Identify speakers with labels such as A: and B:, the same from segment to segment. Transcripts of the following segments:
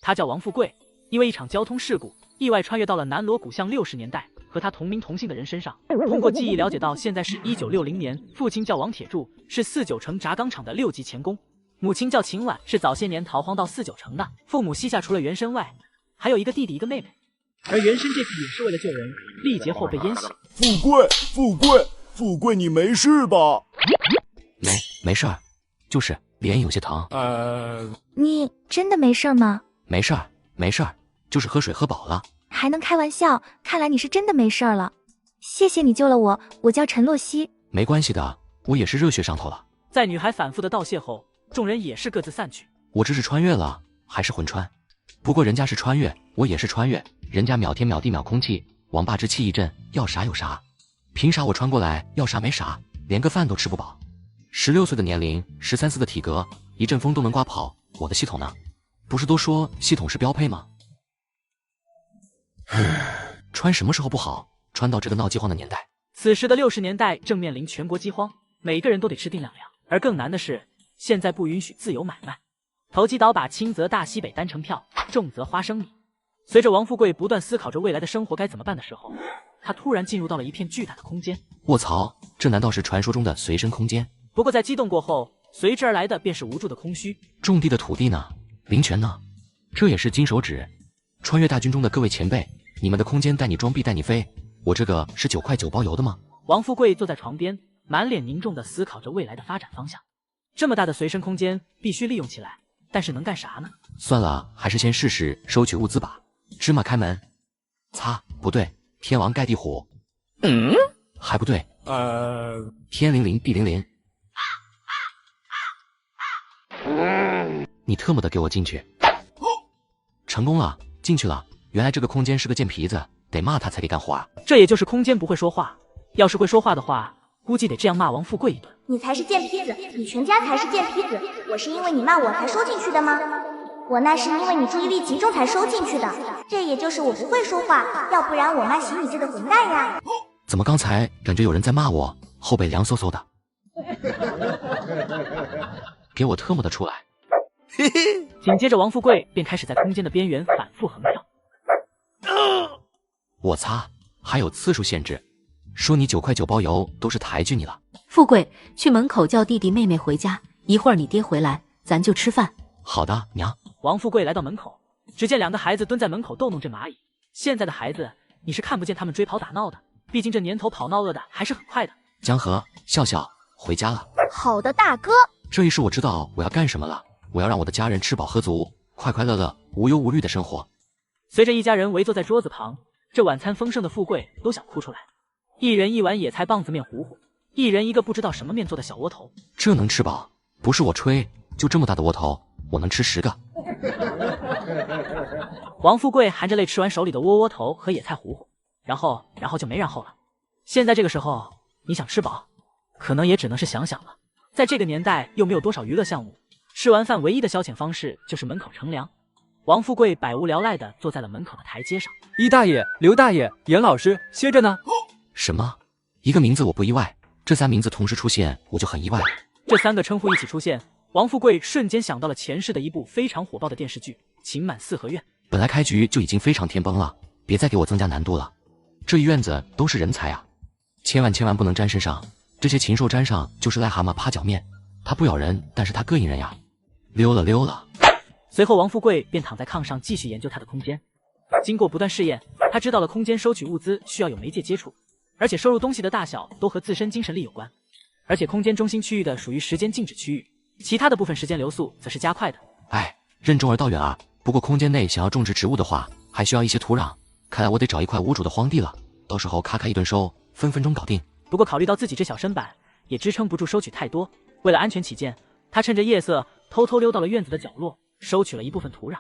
A: 他叫王富贵，因为一场交通事故，意外穿越到了南锣鼓巷60年代，和他同名同姓的人身上。通过记忆了解到，现在是1960年，父亲叫王铁柱，是49城轧钢厂的6级钳工，母亲叫秦婉，是早些年逃荒到49城的。父母膝下除了原生外，还有一个弟弟一个妹妹，而原生这次也是为了救人，力竭后被淹死。
B: 富贵，你没事吧？
C: 没事儿，就是脸有些疼。
D: 你真的没事吗？
C: 没事儿，就是喝水喝饱了。
D: 还能开玩笑，看来你是真的没事了。谢谢你救了我，我叫陈洛曦。
C: 没关系的，我也是热血上头了。
A: 在女孩反复的道谢后，众人也是各自散去。
C: 我这是穿越了，还是魂穿？不过人家是穿越，我也是穿越，人家秒天秒地秒空气，网吧之气一阵，要啥有啥。凭啥我穿过来要啥没啥，连个饭都吃不饱？16岁的年龄，13、14的体格，一阵风都能刮跑。我的系统呢？不是都说系统是标配吗？穿什么时候不好？穿到这个闹饥荒的年代。
A: 此时的60年代正面临全国饥荒，每个人都得吃定两两。而更难的是，现在不允许自由买卖，投机倒把轻则大西北单程票，重则花生米。随着王富贵不断思考着未来的生活该怎么办的时候，他突然进入到了一片巨大的空间。
C: 卧槽，这难道是传说中的随身空间？
A: 不过在激动过后，随之而来的便是无助的空虚。
C: 种地的土地呢？林泉呢？这也是金手指。穿越大军中的各位前辈，你们的空间带你装逼带你飞，我这个是9块9包邮的吗？
A: 王富贵坐在床边，满脸凝重地思考着未来的发展方向。这么大的随身空间必须利用起来，但是能干啥呢？
C: 算了，还是先试试收取物资吧。芝麻开门。擦，不对，天王盖地虎。还不对。天灵灵地灵灵。你特么的给我进去！成功了，进去了。原来这个空间是个贱皮子，得骂他才给干活啊。
A: 这也就是空间不会说话，要是会说话的话，估计得这样骂王富贵一顿。
E: 你才是贱坯子，你全家才是贱坯子。我是因为你骂我才收进去的吗？我那是因为你注意力集中才收进去的。这也就是我不会说话，要不然我妈洗你这个混蛋呀。
C: 怎么刚才感觉有人在骂我，后背凉飕飕的。给我特么的出来！
A: 紧接着王富贵便开始在空间的边缘反复横跳。
C: 我擦，还有次数限制，说你9块9包邮都是抬举你了。
F: 富贵，去门口叫弟弟妹妹回家，一会儿你爹回来，咱就吃饭。
C: 好的，娘。
A: 王富贵来到门口，只见2个孩子蹲在门口逗弄着蚂蚁。现在的孩子，你是看不见他们追跑打闹的，毕竟这年头跑闹饿的还是很快的。
C: 江河，笑笑，回家了。
D: 好的，大哥。
C: 这一世我知道我要干什么了，我要让我的家人吃饱喝足，快快乐乐，无忧无虑的生活。
A: 随着一家人围坐在桌子旁，这晚餐丰盛的富贵都想哭出来。一人一碗野菜棒子面糊糊，一人一个不知道什么面做的小窝头。
C: 这能吃饱？不是我吹，就这么大的窝头，我能吃10个。
A: 王富贵含着泪吃完手里的窝头和野菜糊糊，然后就没然后了。现在这个时候，你想吃饱，可能也只能是想想了。在这个年代又没有多少娱乐项目，吃完饭唯一的消遣方式就是门口乘凉。王富贵百无聊赖地坐在了门口的台阶上。
G: 一大爷、刘大爷、严老师歇着呢。
C: 什么？一个名字我不意外，这3名字同时出现我就很意外了。
A: 这3个称呼一起出现，王富贵瞬间想到了前世的一部非常火爆的电视剧《情满四合院》。
C: 本来开局就已经非常天崩了，别再给我增加难度了。这一院子都是人才啊，千万不能沾身上，这些禽兽沾上就是癞蛤蟆趴脚面。它不咬人，但是它膈应人呀。溜了。
A: 随后王富贵便躺在炕上继续研究他的空间。经过不断试验，他知道了空间收取物资需要有媒介接触，而且收入东西的大小都和自身精神力有关。而且空间中心区域的属于时间静止区域，其他的部分时间流速则是加快的。
C: 任重而道远啊。不过空间内想要种植植物的话，还需要一些土壤，看来我得找一块无主的荒地了，到时候咔一顿收，分分钟搞定。
A: 不过考虑到自己这小身板也支撑不住收取太多，为了安全起见，他趁着夜色偷偷溜到了院子的角落，收取了一部分土壤。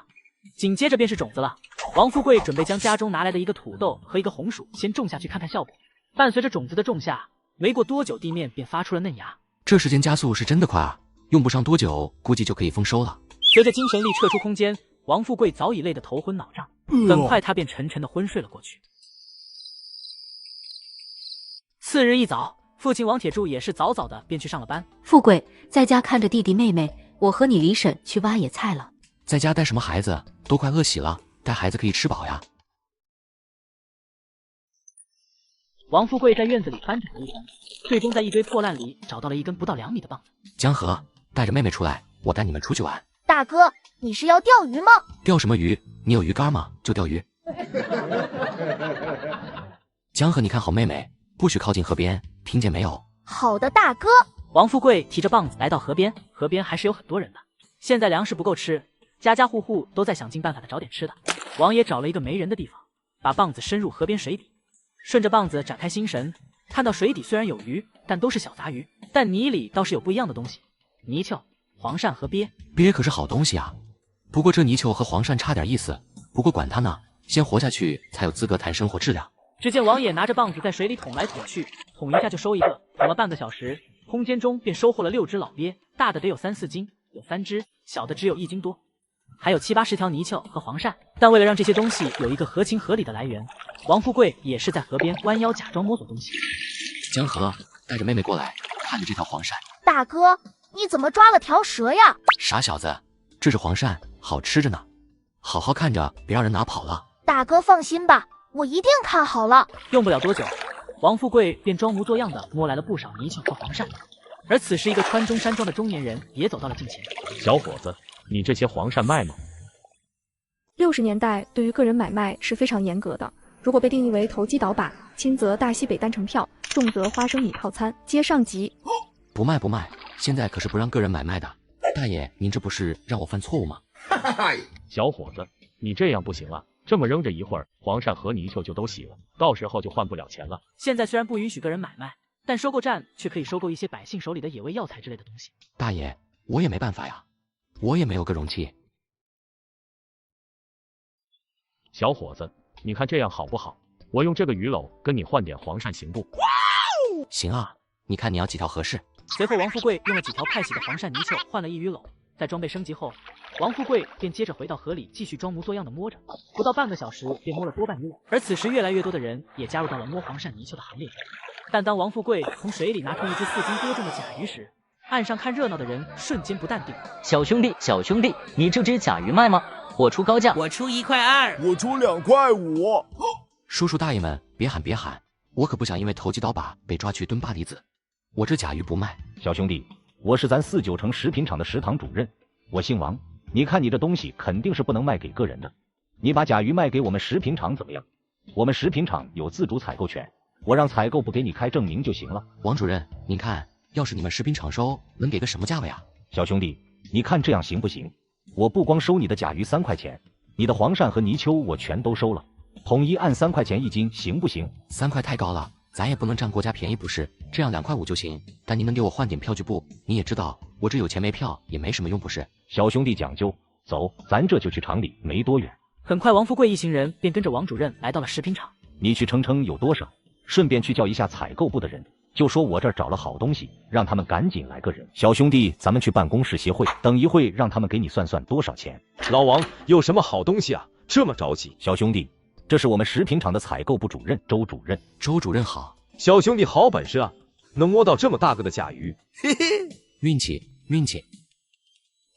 A: 紧接着便是种子了。王富贵准备将家中拿来的一个土豆和一个红薯先种下去看看效果。伴随着种子的种下，没过多久地面便发出了嫩芽。
C: 这时间加速是真的快啊，用不上多久估计就可以丰收了。
A: 随着精神力撤出空间，王富贵早已累得头昏脑胀，很快他便沉沉地昏睡了过去。次日一早，父亲王铁柱也是早的便去上了班。
F: 富贵在家看着弟弟妹妹，我和你李婶去挖野菜了。
C: 在家带什么孩子，都快饿死了，带孩子可以吃饱呀。
A: 王富贵在院子里翻找了一番，最终在一堆破烂里找到了一根不到2米的棒子。
C: 江河，带着妹妹出来，我带你们出去玩。
E: 大哥，你是要钓鱼吗？
C: 钓什么鱼？你有鱼竿吗？就钓鱼。江河，你看好妹妹，不许靠近河边，听见没有？
E: 好的，大哥。
A: 王富贵提着棒子来到河边，河边还是有很多人的。现在粮食不够吃，家家户户都在想尽办法的找点吃的。王爷找了一个没人的地方，把棒子伸入河边水底，顺着棒子展开心神，看到水底虽然有鱼，但都是小杂鱼，但泥里倒是有不一样的东西：泥鳅、黄鳝和鳖。
C: 鳖可是好东西啊，不过这泥鳅和黄鳝差点意思。不过管它呢，先活下去才有资格谈生活质量。
A: 只见王爷拿着棒子在水里捅来捅去，捅一下就收一个，捅了半个小时，空间中便收获了6只老鳖，大的得有3、4斤，有3只，小的只有1斤多，还有7、80条泥鳅和黄鳝。但为了让这些东西有一个合情合理的来源，王富贵也是在河边弯腰假装摸索东西。
C: 江河，带着妹妹过来，看着这条黄鳝。
E: 大哥，你怎么抓了条蛇呀？
C: 傻小子，这是黄鳝，好吃着呢，好好看着，别让人拿跑了。
E: 大哥放心吧，我一定看好了。
A: 用不了多久，王富贵便装模作样的摸来了不少泥鳅和黄鳝。而此时，一个穿中山装的中年人也走到了近前。
H: 小伙子，你这些黄鳝卖吗
I: ？60年代对于个人买卖是非常严格的，如果被定义为投机倒把，轻则大西北单程票，重则花生米套餐，皆上级。
C: 不卖不卖，现在可是不让个人买卖的。大爷，您这不是让我犯错误吗？
H: 小伙子，你这样不行啊，这么扔着一会儿，黄鳝和泥鳅就都洗了，到时候就换不了钱了。
A: 现在虽然不允许个人买卖，但收购站却可以收购一些百姓手里的野味药材之类的东西。
C: 大爷，我也没办法呀，我也没有个容器。
H: 小伙子，你看这样好不好？我用这个鱼篓跟你换点黄鳝行不？
C: 行啊，你看你要几条合适？
A: 随后王富贵用了几条派洗的黄鳝泥鳅换了一鱼篓，在装备升级后，王富贵便接着回到河里继续装模作样的摸着，不到半个小时便摸了多半鱼篓。而此时越来越多的人也加入到了摸黄鳝泥鳅的行列。但当王富贵从水里拿出一只4斤多重的甲鱼时，岸上看热闹的人瞬间不淡定。
J: 小兄弟，小兄弟，你这只甲鱼卖吗？我出高价，
K: 我出1块2，
B: 我出2块5。
C: 叔叔大爷们，别喊别喊，我可不想因为投机倒把被抓去蹲巴黎子。我这甲鱼不卖。
L: 小兄弟，我是咱49城食品厂的食堂主任，我姓王。你看你这东西肯定是不能卖给个人的，你把甲鱼卖给我们食品厂怎么样？我们食品厂有自主采购权，我让采购部给你开证明就行了。
C: 王主任，您看，要是你们食品厂收，能给个什么价位啊？
L: 小兄弟，你看这样行不行？我不光收你的甲鱼3块钱，你的黄鳝和泥鳅我全都收了，统一按3块钱1斤，行不行
C: ？3块太高了，咱也不能占国家便宜不是？这样2块5就行，但您能给我换点票据不？你也知道，我这有钱没票也没什么用不是？
L: 小兄弟讲究，走，咱这就去厂里，没多远。
A: 很快，王富贵一行人便跟着王主任来到了食品厂。
L: 你去称称有多少，顺便去叫一下采购部的人，就说我这儿找了好东西，让他们赶紧来个人。小兄弟，咱们去办公室协会，等一会让他们给你算算多少钱。
M: 老王，有什么好东西啊？这么着急？
L: 小兄弟，这是我们食品厂的采购部主任周主任。
C: 周主任好。
M: 小兄弟好本事啊，能摸到这么大个的甲鱼。
C: 嘿嘿，运气运气。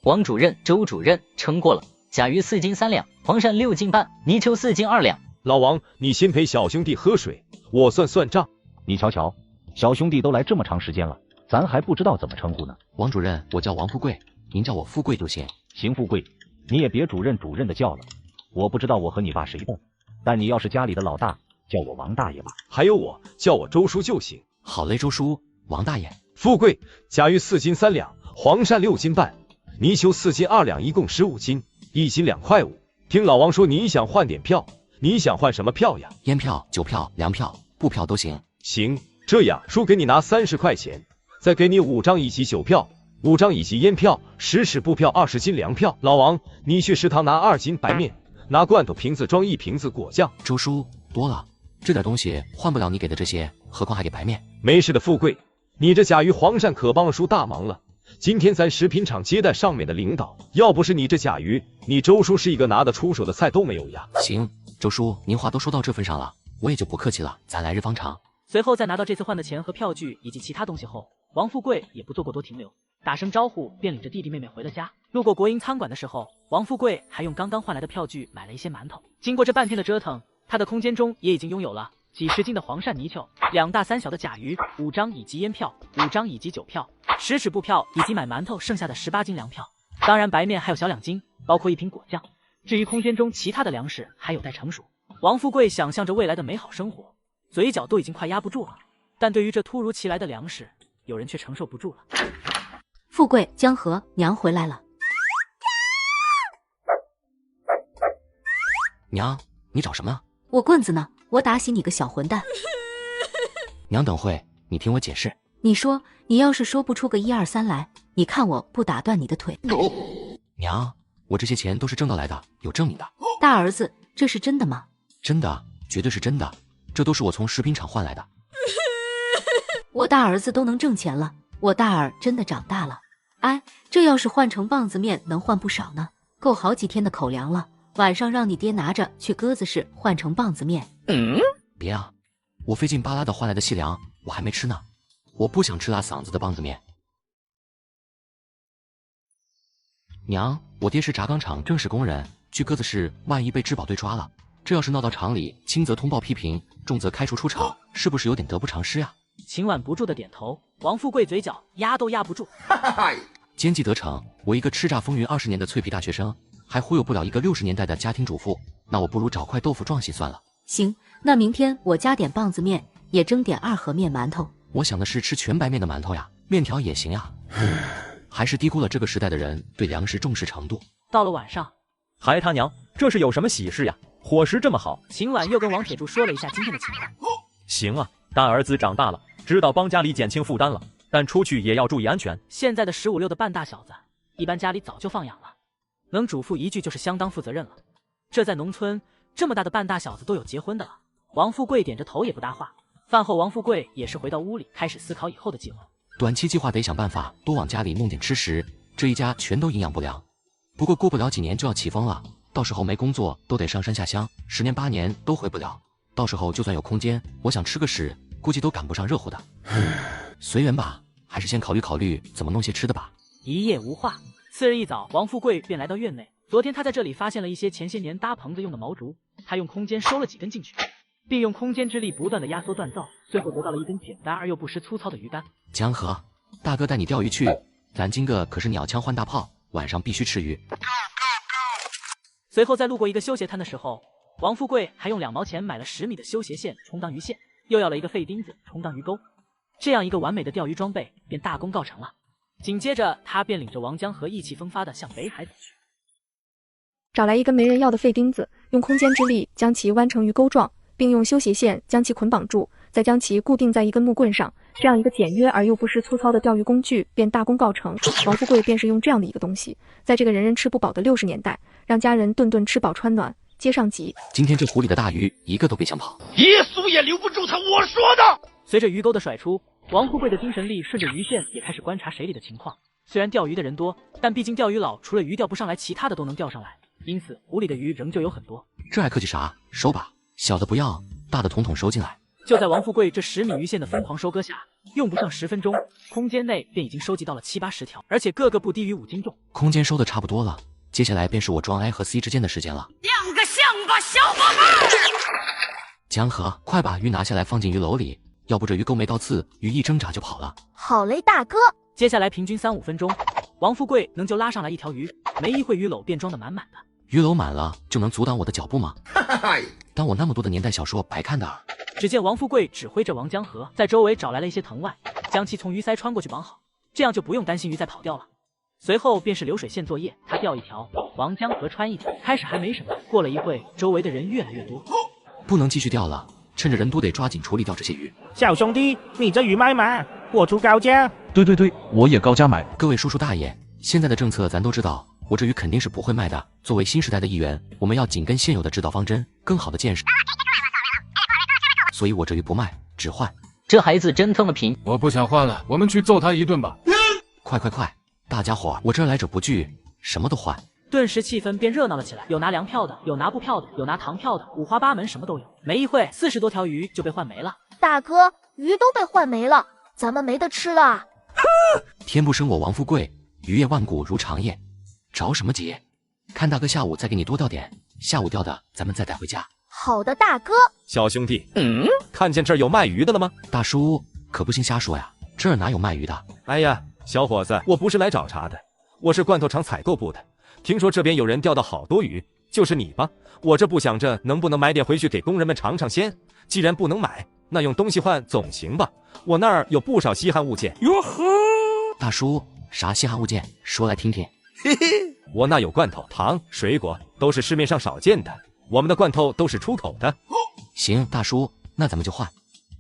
J: 王主任、周主任称过了，甲鱼4斤3两，黄鳝6斤半，泥鳅4斤2两。
M: 老王，你先陪小兄弟喝水，我算账。
L: 你瞧瞧，小兄弟都来这么长时间了，咱还不知道怎么称呼呢。
C: 王主任，我叫王富贵，您叫我富贵就行。
L: 行，富贵，你也别主任的叫了，我不知道我和你爸谁笨，但你要是家里的老大，叫我王大爷吧。
M: 还有我，叫我周叔就行。
C: 好嘞，周叔，王大爷。
M: 富贵，甲鱼4斤3两，黄鳝6斤半，泥鳅4斤2两，一共15斤，1斤2块5。听老王说你想换点票，你想换什么票呀？
C: 烟票、酒票、粮票、布票都行。
M: 行，这样叔给你拿30块钱，再给你5张乙级酒票，5张乙级烟票，10尺布票，20斤粮票。老王，你去食堂拿2斤白面，拿罐头瓶子装1瓶子果酱。
C: 周叔，多了，这点东西换不了你给的这些，何况还给白面。
M: 没事的，富贵，你这甲鱼黄鳝可帮了叔大忙了。今天咱食品厂接待上面的领导，要不是你这甲鱼，你周叔是一个拿得出手的菜都没有呀。
C: 行，周叔，您话都说到这份上了，我也就不客气了，咱来日方长。
A: 随后在拿到这次换的钱和票据以及其他东西后，王富贵也不做过多停留，打声招呼便领着弟弟妹妹回了家。路过国营餐馆的时候，王富贵还用刚刚换来的票据买了一些馒头。经过这半天的折腾，他的空间中也已经拥有了几十斤的黄鳝泥鳅、2大3小的甲鱼、5张乙级烟票、5张乙级酒票、10纸布票以及买馒头剩下的18斤粮票。当然白面还有小2斤，包括一瓶果酱。至于空间中其他的粮食还有待成熟。王富贵想象着未来的美好生活，嘴角都已经快压不住了。但对于这突如其来的粮食，有人却承受不住了。
F: 富贵，江河，娘回来了。
C: 娘，你找什么？
F: 我棍子呢？我打死你个小混蛋！
C: 娘等会，你听我解释。
F: 你说，你要是说不出个1、2、3来，你看我不打断你的腿。
C: 娘，我这些钱都是挣到来的，有证明的。
F: 大儿子，这是真的吗？
C: 真的，绝对是真的，这都是我从食品厂换来的。
F: 我大儿子都能挣钱了，我大儿真的长大了。哎，这要是换成棒子面，能换不少呢，够好几天的口粮了。晚上让你爹拿着去鸽子市换成棒子面。
C: 别啊，我费劲巴拉的换来的细粮，我还没吃呢。我不想吃辣嗓子的棒子面。娘，我爹是轧钢厂正式工人，去鸽子市，万一被质保队抓了，这要是闹到厂里，轻则通报批评，重则开除出厂，是不是有点得不偿失呀？
A: 秦婉不住的点头，王富贵嘴角压都压不住。
C: 奸计得逞，我一个叱咤风云20年的脆皮大学生，还忽悠不了一个60年代的家庭主妇，那我不如找块豆腐撞醒算了。
F: 行，那明天我加点棒子面，也蒸点2盒面馒头。
C: 我想的是吃全白面的馒头呀，面条也行呀。还是低估了这个时代的人对粮食重视程度。
A: 到了晚上，
G: 孩他娘，这是有什么喜事呀？伙食这么好。
A: 秦婉又跟王铁柱说了一下今天的情况。
G: 行啊，大儿子长大了，知道帮家里减轻负担了，但出去也要注意安全。
A: 现在的15、16的半大小子，一般家里早就放养了，能嘱咐一句就是相当负责任了。这在农村，这么大的半大小子都有结婚的了。王富贵点着头也不搭话。饭后，王富贵也是回到屋里，开始思考以后的计划。
C: 短期计划得想办法多往家里弄点吃食，这一家全都营养不良。不过过不了几年就要起风了，到时候没工作都得上山下乡，10年8年都回不了。到时候就算有空间，我想吃个屎，估计都赶不上热乎的。随缘吧，还是先考虑考虑怎么弄些吃的吧。
A: 一夜无话。次日一早，王富贵便来到院内。昨天他在这里发现了一些前些年搭棚子用的毛竹，他用空间收了几根进去，并用空间之力不断的压缩锻造，最后得到了一根简单而又不失粗糙的鱼竿。
C: 江河，大哥带你钓鱼去，咱今个可是鸟枪换大炮，晚上必须吃鱼。
A: 随后在路过一个修鞋摊的时候，王富贵还用2毛钱买了10米的修鞋线充当鱼线，又要了一个废钉子充当鱼钩，这样一个完美的钓鱼装备便大功告成了。紧接着他便领着王江河意气风发的向北海走去。
I: 找来一根没人要的废钉子，用空间之力将其弯成鱼钩状，并用修鞋线将其捆绑住，再将其固定在一根木棍上，这样一个简约而又不失粗糙的钓鱼工具便大功告成。王富贵便是用这样的一个东西，在这个人人吃不饱的60年代，让家人顿顿吃饱穿暖，接上集。
C: 今天这湖里的大鱼一个都别想跑，
K: 耶稣也留不住他，我说的。
A: 随着鱼钩的甩出，王富贵的精神力顺着鱼线也开始观察水里的情况。虽然钓鱼的人多，但毕竟钓鱼佬除了鱼钓不上来，其他的都能钓上来，因此湖里的鱼仍旧有很多。
C: 这还客气啥？收吧，小的不要，大的统统收进来。
A: 就在王富贵这10米鱼线的疯狂收割下，用不上10分钟，空间内便已经收集到了7、80条，而且个个不低于5斤重。
C: 空间收的差不多了，接下来便是我装 A 和 C 之间的时间了。
K: 亮个相吧，小宝贝！
C: 江河，快把鱼拿下来放进鱼篓里，要不这鱼钩没倒刺，鱼一挣扎就跑了。
E: 好嘞，大哥。
A: 接下来平均3、5分钟，王富贵能就拉上来1条鱼，没一会鱼篓便装得满满的。
C: 鱼篓满了就能阻挡我的脚步吗？当我那么多的年代小说白看的。
A: 只见王富贵指挥着王江河在周围找来了一些藤蔓，将其从鱼鳃穿过去绑好，这样就不用担心鱼再跑掉了。随后便是流水线作业，他钓1条，王江河穿1条。开始还没什么，过了一会，周围的人越来越多，
C: 不能继续钓了，趁着人多得抓紧处理掉这些鱼。
K: 小兄弟，你这鱼卖吗？我出高价。
N: 对，我也高价买。
C: 各位叔叔大爷，现在的政策咱都知道，我这鱼肯定是不会卖的。作为新时代的一员，我们要紧跟现有的指导方针，更好的见识。所以我这鱼不卖，只换。
J: 这孩子真他妈贫！
N: 我不想换了，我们去揍他一顿吧！
C: 快，大家伙，我这来者不拒，什么都换。
A: 顿时气氛变热闹了起来，有拿粮票的，有拿布票的，有拿糖票的，五花八门，什么都有。没一会，40多条鱼就被换没了。
E: 大哥，鱼都被换没了，咱们没得吃了。
C: 天不生我王富贵，渔业万古如长夜。着什么急？看大哥下午再给你多钓点，下午钓的咱们再带回家。
E: 好的，大哥。
G: 小兄弟，看见这儿有卖鱼的了吗？
C: 大叔可不行瞎说呀，这儿哪有卖鱼的？
G: 哎呀，小伙子，我不是来找茬的，我是罐头厂采购部的。听说这边有人钓到好多鱼，就是你吧？我这不想着能不能买点回去给工人们尝尝鲜。既然不能买，那用东西换总行吧？我那儿有不少稀罕物件。
C: 哟呵，大叔，啥稀罕物件？说来听听。
G: 嘿嘿，我那有罐头、糖、水果，都是市面上少见的。我们的罐头都是出口的。
C: 行，大叔，那咱们就换，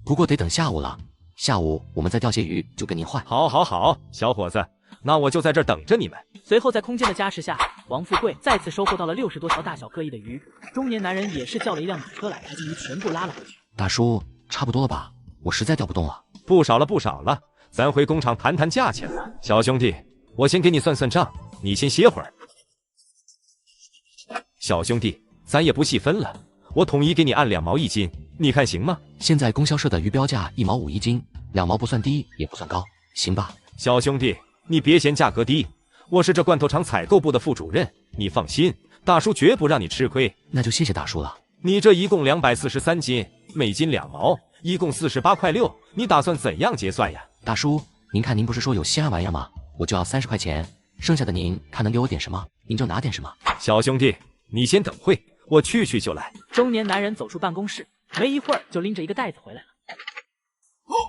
C: 不过得等下午了。下午我们再钓些鱼，就跟您换。
G: 好，好，好，小伙子，那我就在这儿等着你们。
A: 随后在空间的加持下，王富贵再次收获到了60多条大小各异的鱼。中年男人也是叫了一辆马车来，把这鱼全部拉了回去。
C: 大叔，差不多了吧？我实在钓不动了。
G: 不少了，不少了，咱回工厂谈谈价钱了。小兄弟，我先给你算算账，你先歇会儿。小兄弟，咱也不细分了，我统一给你按2毛1斤，你看行吗？
C: 现在供销社的鱼标价1毛5一斤，2毛不算低也不算高，行吧？
G: 小兄弟，你别嫌价格低，我是这罐头厂采购部的副主任，你放心，大叔绝不让你吃亏。
C: 那就谢谢大叔了。
G: 你这一共243斤，每斤2毛，一共48块6，你打算怎样结算呀？
C: 大叔，您看您不是说有稀罕玩意儿吗？我就要30块钱，剩下的您看能给我点什么，您就拿点什么。
G: 小兄弟，你先等会，我去就来。
A: 中年男人走出办公室，没一会儿就拎着一个袋子回来了。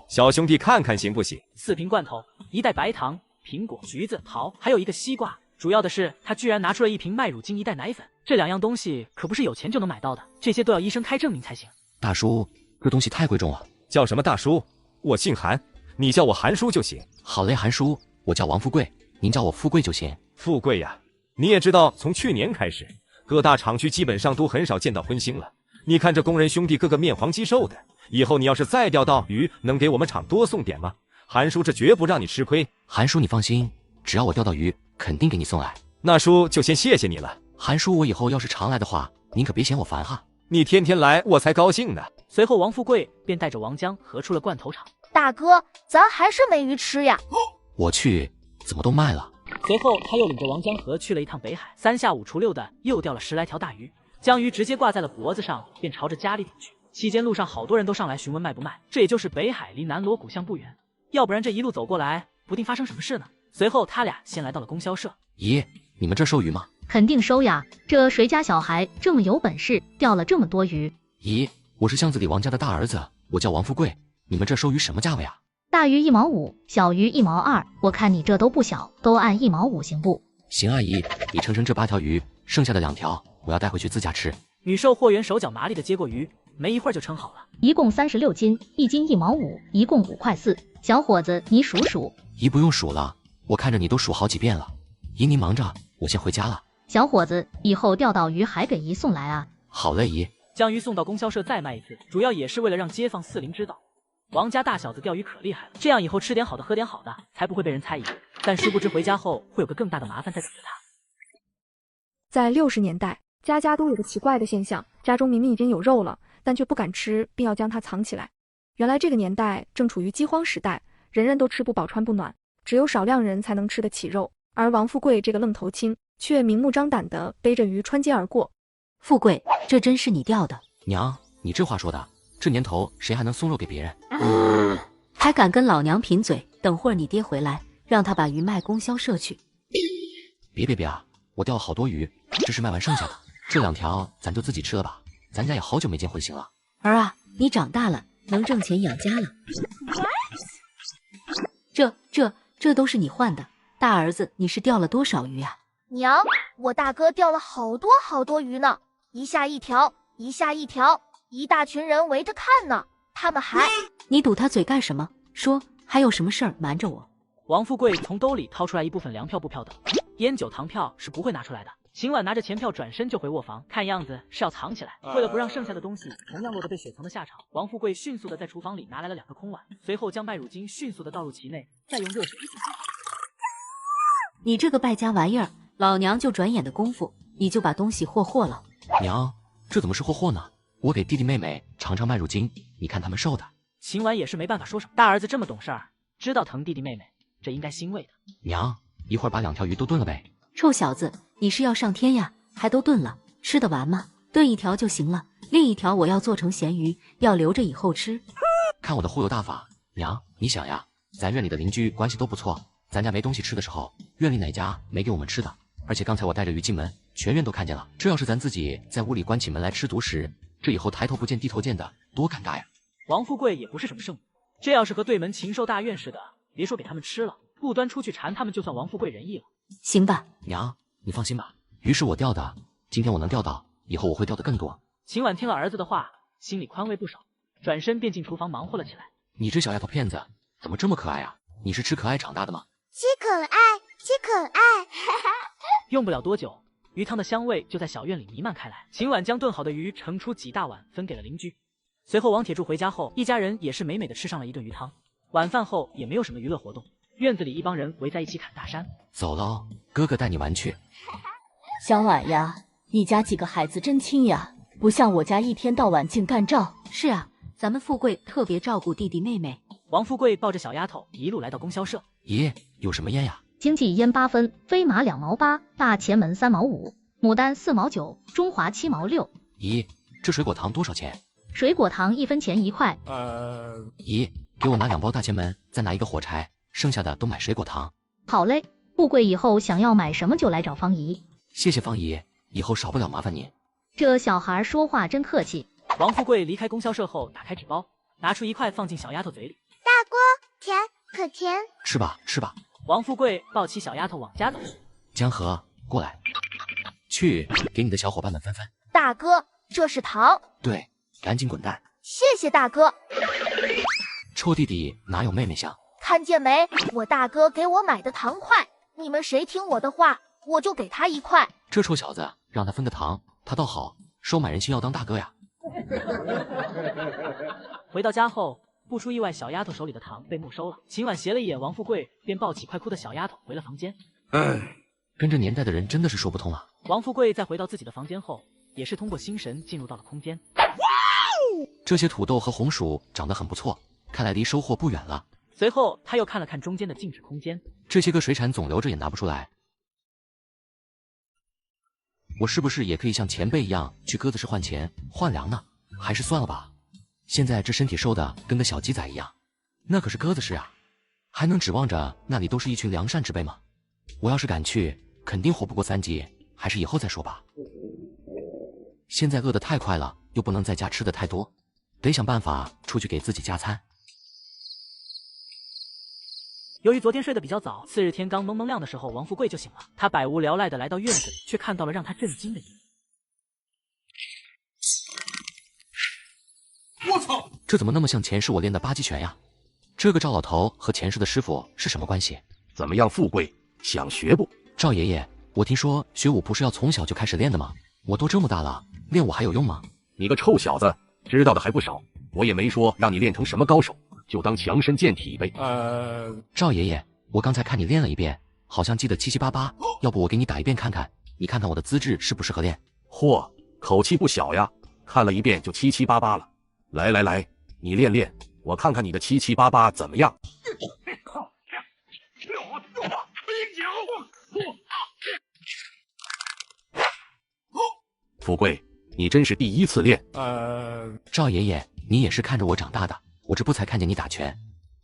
G: 小兄弟，看看行不行
A: ？4瓶罐头，1袋白糖、苹果、橘子、桃，还有一个西瓜。主要的是，他居然拿出了1瓶麦乳精、1袋奶粉，这2样东西可不是有钱就能买到的，这些都要医生开证明才行。
C: 大叔，这东西太贵重了。
G: 叫什么大叔？我姓韩，你叫我韩叔就行。
C: 好嘞，韩叔，我叫王富贵，您叫我富贵就行。
G: 富贵呀，你也知道，从去年开始，各大厂区基本上都很少见到荤腥了。你看这工人兄弟个个面黄肌瘦的，以后你要是再钓到鱼，能给我们厂多送点吗？韩叔这绝不让你吃亏。
C: 韩叔你放心，只要我钓到鱼，肯定给你送来。
G: 那叔就先谢谢你了。
C: 韩叔，我以后要是常来的话，您可别嫌我烦哈。
G: 你天天来，我才高兴呢。
A: 随后王富贵便带着王江合出了罐头厂。
E: 大哥，咱还是没鱼吃呀。
C: 我去，怎么都卖了？
A: 随后他又领着王江河去了一趟北海，3下5除6的又钓了10来条大鱼，将鱼直接挂在了脖子上，便朝着家里顶去。期间路上好多人都上来询问卖不卖，这也就是北海离南锣鼓巷不远，要不然这一路走过来，不定发生什么事呢。随后他俩先来到了供销社。
C: 姨，你们这收鱼吗？
F: 肯定收呀，这谁家小孩这么有本事，钓了这么多鱼？
C: 姨，我是巷子里王家的大儿子，我叫王富贵，你们这收鱼什么价位啊？
F: 大鱼1毛5，小鱼1毛2，我看你这都不小，都按1毛5行不？
C: 行啊姨，你称这8条鱼，剩下的2条我要带回去自家吃。
A: 女售货员手脚麻利的接过鱼，没一会儿就称好了，
F: 一共36斤，1斤1毛5，一共5块4。小伙子，你数数。
C: 姨不用数了，我看着你都数好几遍了。姨您忙着，我先回家了。
F: 小伙子，以后钓到鱼还给姨送来啊。
C: 好嘞姨。
A: 将鱼送到供销社再卖一次，主要也是为了让街坊四邻知道，王家大小子钓鱼可厉害了，这样以后吃点好的喝点好的，才不会被人猜疑。但殊不知回家后会有个更大的麻烦在等着他。
I: 在60年代，家家都有个奇怪的现象，家中明明已经有肉了，但却不敢吃，并要将它藏起来。原来这个年代正处于饥荒时代，人人都吃不饱穿不暖，只有少量人才能吃得起肉。而王富贵这个愣头青却明目张胆地背着鱼穿街而过。
F: 富贵，这真是你钓的？
C: 娘，你这话说的，这年头谁还能送肉给别人？
F: 还敢跟老娘贫嘴？等会儿你爹回来，让他把鱼卖供销社去。
C: 别啊，我钓了好多鱼，这是卖完剩下的，这2条咱就自己吃了吧，咱家也好久没见荤腥了。
F: 儿啊，你长大了，能挣钱养家了。这都是你换的。大儿子，你是钓了多少鱼啊？
E: 娘，我大哥钓了好多好多鱼呢，一下一条，一下一条，一大群人围着看呢。他们还……
F: 你堵他嘴干什么？说，还有什么事儿瞒着我？
A: 王富贵从兜里掏出来一部分粮票、布票等，烟酒糖票是不会拿出来的。秦婉拿着钱票转身就回卧房，看样子是要藏起来。为了不让剩下的东西同样落得被雪藏的下场，王富贵迅速的在厨房里拿来了2个空碗，随后将麦乳精迅速的倒入其内，再用热水一起。
F: 你这个败家玩意儿，老娘就转眼的功夫，你就把东西霍了。
C: 娘，这怎么是霍呢？我给弟弟妹妹尝尝麦乳精，你看他们受的。
A: 秦婉也是没办法说什么，大儿子这么懂事儿，知道疼弟弟妹妹，这应该欣慰的。
C: 娘，一会儿把2条鱼都炖了呗，
F: 臭小子，你是要上天呀？还都炖了，吃得完吗？炖一条就行了，另一条我要做成咸鱼，要留着以后吃。
C: 看我的忽悠大法，娘，你想呀，咱院里的邻居关系都不错，咱家没东西吃的时候，院里哪家没给我们吃的？而且刚才我带着鱼进门，全院都看见了。这要是咱自己在屋里关起门来吃独食，这以后抬头不见低头见的，多尴尬呀！
A: 王富贵也不是什么圣母，这要是和对门禽兽大院似的，别说给他们吃了，不端出去馋他们，就算王富贵仁义了。
F: 行吧，
C: 娘，你放心吧。鱼是我钓的，今天我能钓到，以后我会钓得更多。
A: 秦婉听了儿子的话，心里宽慰不少，转身便进厨房忙活了起来。
C: 你这小丫头片子怎么这么可爱啊？你是吃可爱长大的吗？
E: 鸡可爱，鸡可爱。
A: 用不了多久，鱼汤的香味就在小院里弥漫开来。秦婉将炖好的鱼盛出几大碗，分给了邻居。随后王铁柱回家后，一家人也是美美的吃上了一顿鱼汤。晚饭后也没有什么娱乐活动，院子里一帮人围在一起砍大山。
C: 走了哦，哥哥带你玩去。
O: 小婉呀，你家几个孩子真亲呀，不像我家一天到晚净干仗。
F: 是啊，咱们富贵特别照顾弟弟妹妹。
A: 王富贵抱着小丫头一路来到供销社。
C: 爷，有什么烟呀？
P: 经济烟8分，飞马2毛8，大前门3毛5，牡丹4毛9，中华7毛6。
C: 姨，这水果糖多少钱？
P: 水果糖1分钱1块。
C: 姨，给我拿2包大前门，再拿1个火柴，剩下的都买水果糖。
P: 好嘞，富贵以后想要买什么就来找方姨。
C: 谢谢方姨，以后少不了麻烦您。
P: 这小孩说话真客气。
A: 王富贵离开供销社后，打开纸包，拿出1块放进小丫头嘴里。
E: 大锅，甜，可甜。
C: 吃吧，吃吧。
A: 王富贵抱起小丫头往家走。
C: 江河，过来，去给你的小伙伴们分分。
O: 大哥，这是糖。
C: 对，赶紧滚蛋。
O: 谢谢大哥。
C: 臭弟弟哪有妹妹香？
O: 看见没，我大哥给我买的糖块，你们谁听我的话，我就给他1块。
C: 这臭小子，让他分个糖，他倒好，收买人心要当大哥呀。
A: 回到家后，不出意外，小丫头手里的糖被没收了。秦婉斜了一眼王富贵，便抱起快哭的小丫头回了房间。
C: 跟这年代的人真的是说不通啊。
A: 王富贵在回到自己的房间后，也是通过心神进入到了空间。
C: 这些土豆和红薯长得很不错，看来离收获不远了。
A: 随后他又看了看中间的静止空间，
C: 这些个水产总留着也拿不出来，我是不是也可以像前辈一样去鸽子市换钱换粮呢？还是算了吧，现在这身体瘦的跟个小鸡仔一样，那可是鸽子市啊，还能指望着那里都是一群良善之辈吗？我要是敢去，肯定活不过3级，还是以后再说吧。现在饿得太快了，又不能在家吃的太多，得想办法出去给自己加餐。
A: 由于昨天睡得比较早，次日天刚蒙蒙亮的时候，王富贵就醒了。他百无聊赖的来到院子里，却看到了让他震惊的一幕。
B: 我操！
C: 这怎么那么像前世我练的8极拳呀？这个赵老头和前世的师傅是什么关系？
Q: 怎么样，富贵，想学不？
C: 赵爷爷，我听说学武不是要从小就开始练的吗？我都这么大了，练武还有用吗？
Q: 你个臭小子，知道的还不少。我也没说让你练成什么高手，就当强身健体呗。
C: 赵爷爷，我刚才看你练了一遍，好像记得七七八八，要不我给你打一遍看看，你看看我的资质适不适合练？
Q: 嚯，口气不小呀，看了一遍就七七八八了。来来来，你练练，我看看你的七七八八怎么样。富贵，你真是第一次练。
C: 赵爷爷，你也是看着我长大的，我这不才看见你打拳，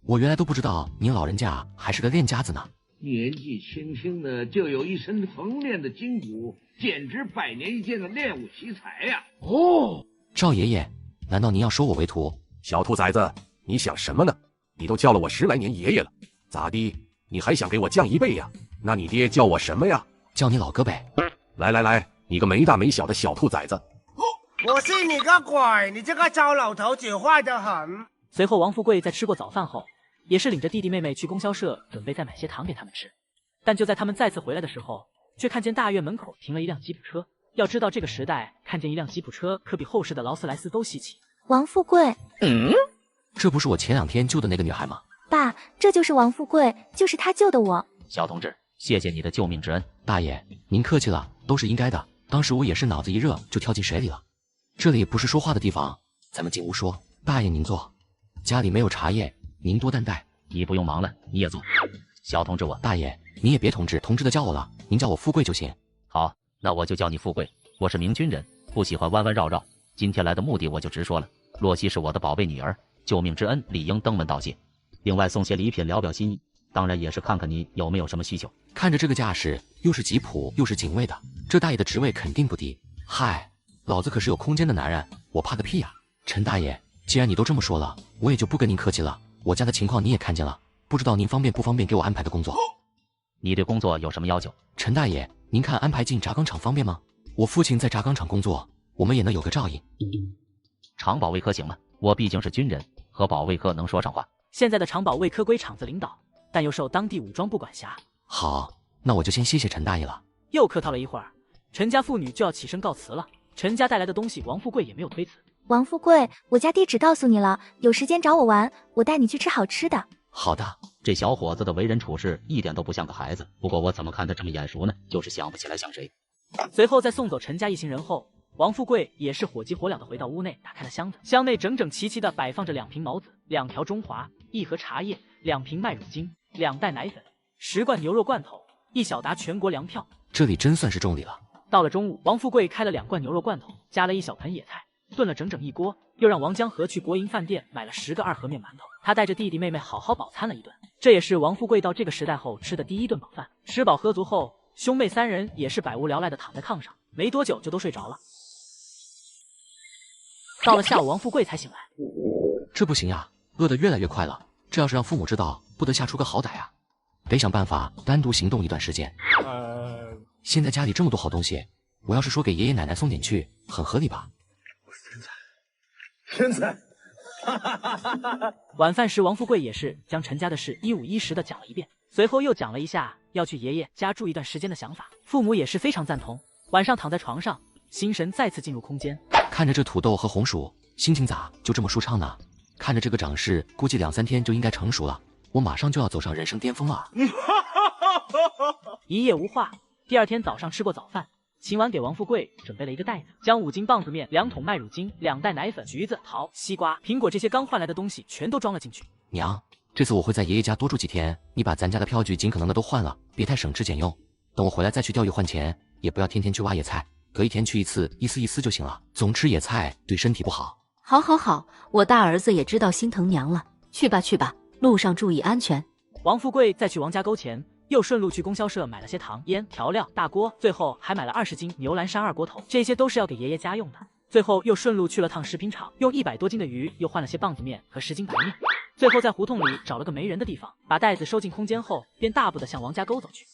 C: 我原来都不知道您老人家还是个练家子呢。
R: 年纪轻轻的就有一身横练的筋骨，简直100年一见的练武奇才呀！
C: 哦，赵爷爷，难道您要收我为徒？
Q: 小兔崽子，你想什么呢？你都叫了我10来年爷爷了，咋的？你还想给我降一辈呀？那你爹叫我什么呀？
C: 叫你老哥呗。
Q: 来来来，你个没大没小的小兔崽子！
S: 我信你个鬼！你这个糟老头子坏得很。
A: 随后，王富贵在吃过早饭后，也是领着弟弟妹妹去供销社，准备再买些糖给他们吃。但就在他们再次回来的时候，却看见大院门口停了一辆吉普车。要知道这个时代，看见一辆吉普车可比后世的劳斯莱斯都稀奇。
D: 王富贵，
C: 这不是我前2天救的那个女孩吗？
D: 爸，这就是王富贵，就是他救的我。
J: 小同志，谢谢你的救命之恩。
C: 大爷，您客气了，都是应该的。当时我也是脑子一热就跳进水里了。这里不是说话的地方，咱们进屋说。大爷您坐，家里没有茶叶，您多担待。
J: 你不用忙了，你也坐。
C: 小同志我。大爷，你也别同志的叫我了，您叫我富贵就行。
T: 好，那我就叫你富贵。我是名军人，不喜欢弯弯绕绕。今天来的目的我就直说了，洛西是我的宝贝女儿，救命之恩理应登门道谢。另外送些礼品聊表心意，当然也是看看你有没有什么需求。
C: 看着这个架势，又是吉普又是警卫的，这大爷的职位肯定不低。嗨，老子可是有空间的男人，我怕个屁呀！陈大爷，既然你都这么说了，我也就不跟您客气了。我家的情况你也看见了，不知道您方便不方便给我安排个工作？
T: 你对工作有什么要求？
C: 陈大爷，您看安排进轧钢厂方便吗？我父亲在轧钢厂工作，我们也能有个照应。
T: 厂保卫科行吗？我毕竟是军人，和保卫科能说上话。
A: 现在的厂保卫科归厂子领导，但又受当地武装部管辖。
C: 好，那我就先谢谢陈大爷了。
A: 又客套了一会儿，陈家父女就要起身告辞了。陈家带来的东西，王富贵也没有推辞。
D: 王富贵，我家地址告诉你了，有时间找我玩，我带你去吃好吃的。
C: 好的。
T: 这小伙子的为人处事一点都不像个孩子，不过我怎么看他这么眼熟呢？就是想不起来像谁。
A: 随后在送走陈家一行人后，王富贵也是火急火燎的回到屋内，打开了箱子，箱内整整齐齐的摆放着2瓶毛子、2条中华、1盒茶叶、2瓶麦乳精、2袋奶粉、10罐牛肉罐头、1小沓全国粮票。
C: 这里真算是重礼了。
A: 到了中午，王富贵开了2罐牛肉罐头，加了1小盆野菜，炖了整整1锅，又让王江河去国营饭店买了10个2盒面馒头。他带着弟弟妹妹好好饱餐了一顿，这也是王富贵到这个时代后吃的第1顿饱饭。吃饱喝足后，兄妹3人也是百无聊赖的躺在炕上，没多久就都睡着了。到了下午，王富贵才醒来。
C: 这不行呀，饿得越来越快了，这要是让父母知道，不得吓出个好歹啊！得想办法单独行动一段时间。现在家里这么多好东西，我要是说给爷爷奶奶送点去，很合理吧？
S: 天才！
A: 晚饭时，王富贵也是将陈家的事一五一十的讲了一遍，随后又讲了一下要去爷爷家住一段时间的想法，父母也是非常赞同。晚上躺在床上，心神再次进入空间，
C: 看着这土豆和红薯，心情咋就这么舒畅呢？看着这个长势，估计2、3天就应该成熟了，我马上就要走上人生巅峰了。
A: 一夜无话。第2天早上吃过早饭，秦婉给王富贵准备了一个袋子，将5斤棒子面、2桶麦乳精、2袋奶粉、橘子、桃、西瓜、苹果这些刚换来的东西全都装了进去。
C: 娘，这次我会在爷爷家多住几天，你把咱家的票据尽可能的都换了，别太省吃俭用。等我回来再去钓鱼换钱，也不要天天去挖野菜，隔1天去一次，意思意思就行了。总吃野菜对身体不好。
F: 好好好，我大儿子也知道心疼娘了。去吧去吧，路上注意安全。
A: 王富贵在去王家沟前，又顺路去供销社买了些糖、烟、调料、大锅，最后还买了20斤牛栏山2锅头，这些都是要给爷爷家用的。最后又顺路去了趟食品厂，用100多斤的鱼又换了些棒子面和10斤白面。最后在胡同里找了个没人的地方，把袋子收进空间后，便大步的向王家沟走去。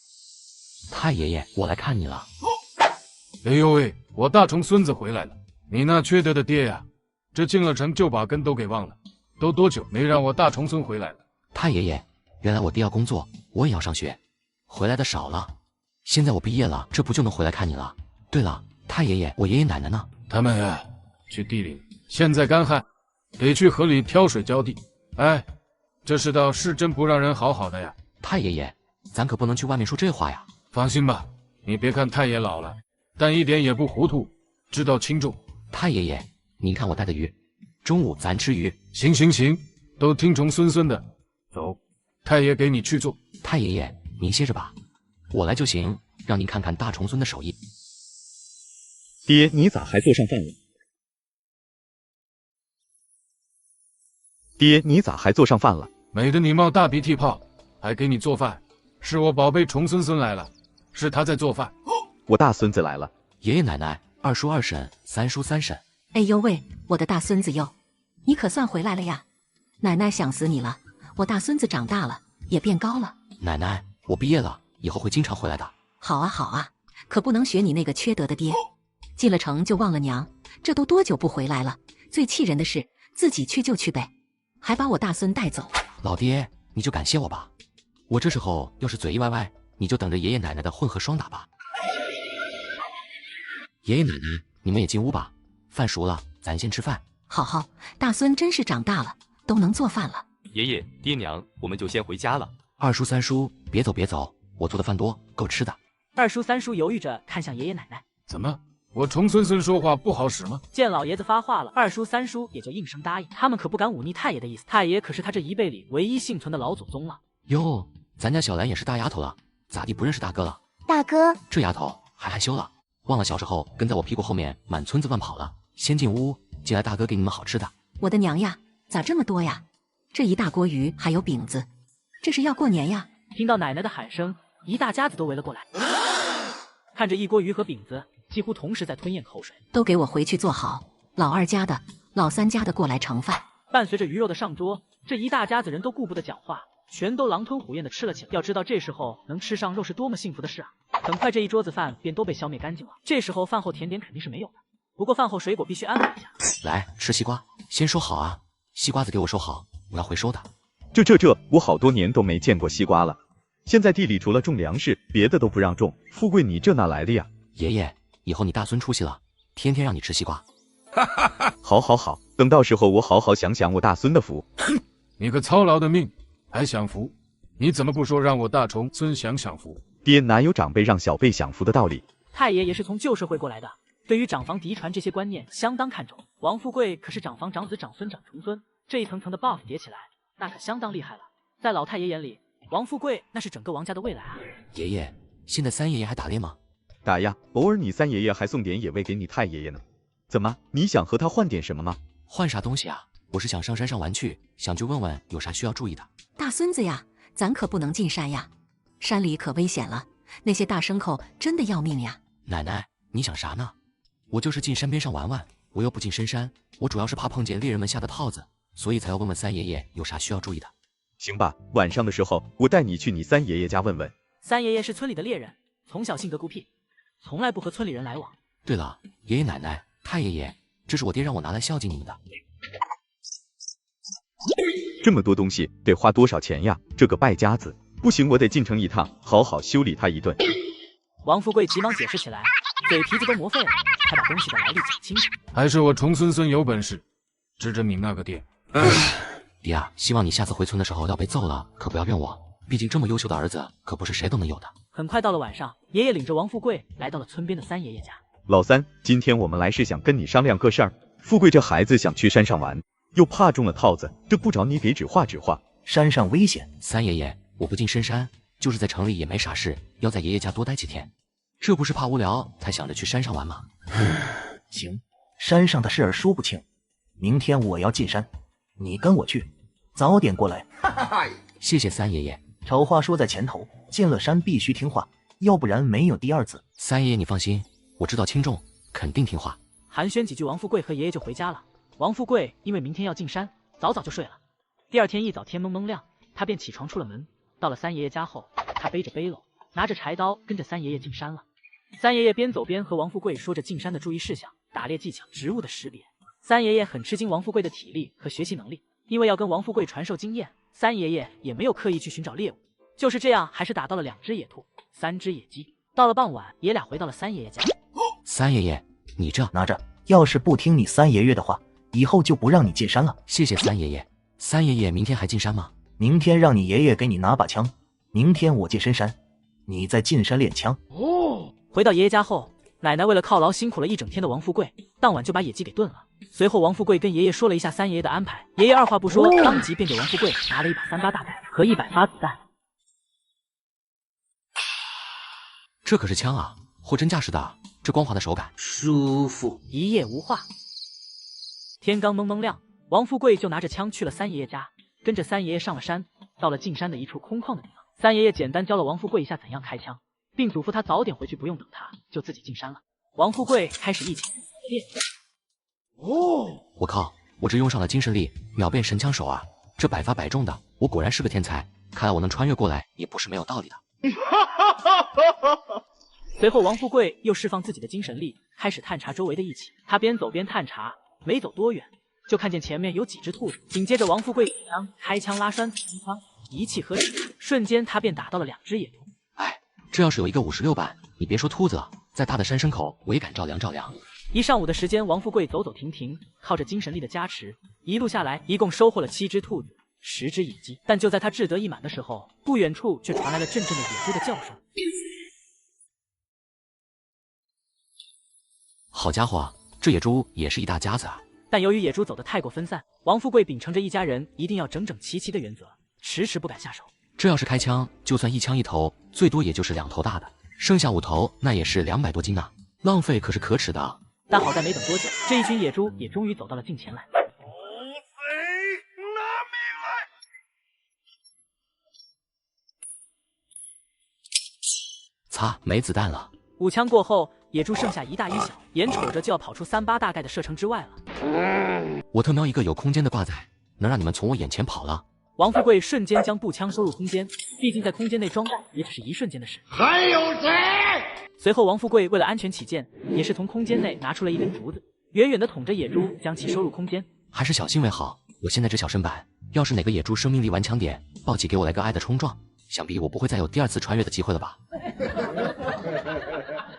C: 太爷爷，我来看你了。
N: 哎呦喂，我大重孙子回来了！你那缺德的爹呀，这进了城就把根都给忘了。都多久没让我大重孙回来了？
C: 太爷爷，原来我爹要工作，我也要上学，回来的少了。现在我毕业了，这不就能回来看你了？对了，太爷爷，我爷爷奶奶呢？
N: 他们呀，去地里，现在干旱，得去河里挑水浇地。哎，这世道是真不让人好好的呀。
C: 太爷爷，咱可不能去外面说这话呀。
N: 放心吧，你别看太爷老了，但一点也不糊涂，知道轻重。
C: 太爷爷，您看我带的鱼，中午咱吃鱼。
N: 行行行，都听从孙孙的。走，太爷给你去做。
C: 太爷爷，您歇着吧，我来就行，让您看看大重孙的手艺。
U: 爹，你咋还做上饭了？爹，你咋还做上饭了？
N: 美得你冒大鼻涕泡，还给你做饭，是我宝贝重孙孙来了，是他在做饭。
U: 我大孙子来了。
C: 爷爷奶奶、二叔二婶、三叔三婶。
F: 哎呦喂，我的大孙子哟，你可算回来了呀！奶奶想死你了，我大孙子长大了，也变高了。
C: 奶奶，我毕业了，以后会经常回来的。
F: 好啊好啊，可不能学你那个缺德的爹，进了城就忘了娘，这都多久不回来了？最气人的是自己去就去呗，还把我大孙带走。
C: 老爹，你就感谢我吧，我这时候要是嘴一歪歪，你就等着爷爷奶奶的混合双打吧。爷爷奶奶，你们也进屋吧，饭熟了，咱先吃饭。
F: 好好，大孙真是长大了，都能做饭了。
G: 爷爷爹娘，我们就先回家了。
C: 二叔三叔，别走别走，我做的饭多，够吃的。
A: 二叔三叔犹豫着看向爷爷奶奶，
N: 怎么，我重孙孙说话不好使吗？
A: 见老爷子发话了，二叔三叔也就应声答应，他们可不敢忤逆太爷的意思，太爷可是他这一辈里唯一幸存的老祖宗了。
C: 哟，咱家小兰也是大丫头了，咋地不认识大哥了？
D: 大哥，
C: 这丫头还害羞了，忘了小时候跟在我屁股后面满村子乱跑了。先进屋，进来大哥给你们好吃的。
H: 我的娘呀，咋这么多呀？这一大锅鱼还有饼子，这是要过年呀！
A: 听到奶奶的喊声，一大家子都围了过来，看着一锅鱼和饼子，几乎同时在吞咽口水。
H: 都给我回去做好，老二家的、老三家的过来盛饭。
A: 伴随着鱼肉的上桌，这一大家子人都顾不得讲话，全都狼吞虎咽的吃了起来。要知道这时候能吃上肉是多么幸福的事啊！很快这一桌子饭便都被消灭干净了。这时候饭后甜点肯定是没有的，不过饭后水果必须安排一下。
C: 来吃西瓜，先收好啊，西瓜子给我收好，我要回收的。
U: 这，我好多年都没见过西瓜了。现在地里除了种粮食，别的都不让种。富贵，你这哪来的呀？
C: 爷爷，以后你大孙出息了，天天让你吃西瓜。
U: 好，等到时候我好好享享我大孙的福。
N: 你个操劳的命，还享福？你怎么不说让我大重孙享福？
U: 爹，哪有长辈让小辈享福的道理？
A: 太爷也是从旧社会过来的，对于长房嫡传这些观念相当看重。王富贵可是长房、长子、长孙、长重孙，这一层层的 buff 叠起来，那可相当厉害了。在老太爷眼里，王富贵那是整个王家的未来啊！
C: 爷爷，现在三爷爷还打猎吗？
U: 打呀，偶尔你三爷爷还送点野味给你太爷爷呢。怎么，你想和他换点什么吗？
C: 换啥东西啊？我是想上山上玩去，想去问问有啥需要注意的。
H: 大孙子呀，咱可不能进山呀，山里可危险了，那些大牲口真的要命呀。
C: 奶奶，你想啥呢？我就是进山边上玩玩，我又不进深山，我主要是怕碰见猎人们下的套子，所以才要问问三爷爷有啥需要注意的。
U: 行吧，晚上的时候我带你去你三爷爷家问问。
A: 三爷爷是村里的猎人，从小性格孤僻，从来不和村里人来往。
C: 对了，爷爷奶奶、太爷爷，这是我爹让我拿来孝敬你们的。
U: 这么多东西得花多少钱呀？这个败家子，不行，我得进城一趟，好好修理他一顿。
A: 王富贵急忙解释起来，嘴皮子都磨废了，才把东西的来历讲清楚。
N: 还是我重孙有本事，指着你那个爹。
C: 爹啊，希望你下次回村的时候要被揍了，可不要怨我。毕竟这么优秀的儿子，可不是谁都能有的。
A: 很快到了晚上，爷爷领着王富贵来到了村边的三爷爷家。
U: 老三，今天我们来是想跟你商量个事儿。富贵这孩子想去山上玩，又怕中了套子，这不找你给指划指划。
V: 山上危险。
C: 三爷爷，我不进深山，就是在城里也没啥事，要在爷爷家多待几天。这不是怕无聊才想着去山上玩吗？
V: 行，山上的事儿说不清。明天我要进山，你跟我去，早点过来。
C: 谢谢三爷爷。
V: 丑话说在前头，进了山必须听话，要不然没有第二次。
C: 三爷爷你放心，我知道轻重，肯定听话。
A: 寒暄几句，王富贵和爷爷就回家了。王富贵因为明天要进山，早早就睡了。第二天一早天蒙蒙亮，他便起床出了门。到了三爷爷家后，他背着背篓，拿着柴刀，跟着三爷爷进山了。三爷爷边走边和王富贵说着进山的注意事项、打猎技巧、植物的识别。三爷爷很吃惊王富贵的体力和学习能力，因为要跟王富贵传授经验，三爷爷也没有刻意去寻找猎物。就是这样，还是打到了2只野兔、3只野鸡。到了傍晚，爷俩回到了三爷爷家。
C: 三爷爷，你这
V: 拿着，要是不听你三爷爷的话，以后就不让你进山了。
C: 谢谢三爷爷。三爷爷明天还进山吗？
V: 明天让你爷爷给你拿把枪，明天我进深山，你再进山练枪。
A: 回到爷爷家后，奶奶为了犒劳辛苦了一整天的王富贵，当晚就把野鸡给炖了。随后王富贵跟爷爷说了一下三爷爷的安排，爷爷二话不说，当即便给王富贵拿了一把38大摆和100发子弹。
C: 这可是枪啊，货真价实的，这光滑的手感，
V: 舒服。
A: 一夜无话。天刚蒙蒙亮，王富贵就拿着枪去了三爷爷家，跟着三爷爷上了山，到了进山的一处空旷的地方。三爷爷简单教了王富贵一下怎样开枪，并嘱咐他早点回去，不用等他，就自己进山了。王富贵开始一起练。
C: 我靠，我这用上了精神力，秒变神枪手啊！这百发百中的，我果然是个天才。看来我能穿越过来也不是没有道理的。
A: 随后王富贵又释放自己的精神力，开始探查周围的义气。他边走边探查，没走多远，就看见前面有几只兔子。紧接着王富贵开枪拉栓子冲枪，一气呵成，瞬间他便打到了2只野兔。
C: 哎，这要是有一个56版，你别说兔子了，再大的山牲口我也敢照亮照亮。
A: 一上午的时间，王富贵走走停停，靠着精神力的加持，一路下来一共收获了7只兔子、10只野鸡。但就在他志得意满的时候，不远处却传来了阵阵的野猪的叫声。
C: 好家伙，这野猪也是一大家子啊！
A: 但由于野猪走得太过分散，王富贵秉承着一家人一定要整整齐齐的原则，迟迟不敢下手。
C: 这要是开枪，就算一枪一头，最多也就是2头大的，剩下5头那也是200多斤呢，浪费可是可耻的啊！
A: 但好在没等多久，这一群野猪也终于走到了近前来。
C: 擦，没子弹了。
A: 5枪过后，野猪剩下1大1小，眼瞅着就要跑出3、8大概的射程之外了。
C: 我特瞄一个有空间的挂载，能让你们从我眼前跑了。
A: 王富贵瞬间将步枪收入空间，毕竟在空间内装弹也只是一瞬间的事。
R: 还有谁？
A: 随后，王富贵为了安全起见，也是从空间内拿出了一根竹子，远远的捅着野猪，将其收入空间。
C: 还是小心为好。我现在这小身板，要是哪个野猪生命力顽强点，抱起给我来个爱的冲撞，想必我不会再有第2次穿越的机会了吧？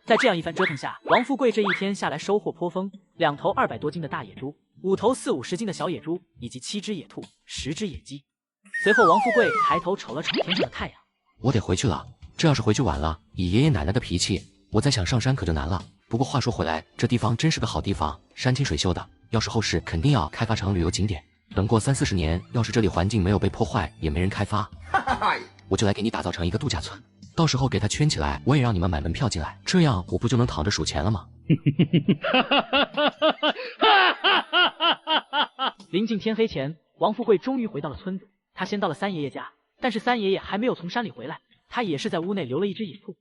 A: 在这样一番折腾下，王富贵这一天下来收获颇丰，2头200多斤的大野猪，5头40、50斤的小野猪，以及7只野兔、10只野鸡。随后，王富贵抬头瞅了瞅天上的太阳，
C: 我得回去了。这要是回去晚了，以爷爷奶奶的脾气，我再想上山可就难了。不过话说回来，这地方真是个好地方，山清水秀的，要是后世肯定要开发成旅游景点。等过30、40年，要是这里环境没有被破坏，也没人开发，我就来给你打造成一个度假村。到时候给它圈起来，我也让你们买门票进来，这样我不就能躺着数钱了吗？
A: 临近天黑前，王富贵终于回到了村子。他先到了三爷爷家，但是三爷爷还没有从山里回来，他也是在屋内留了一只野兔。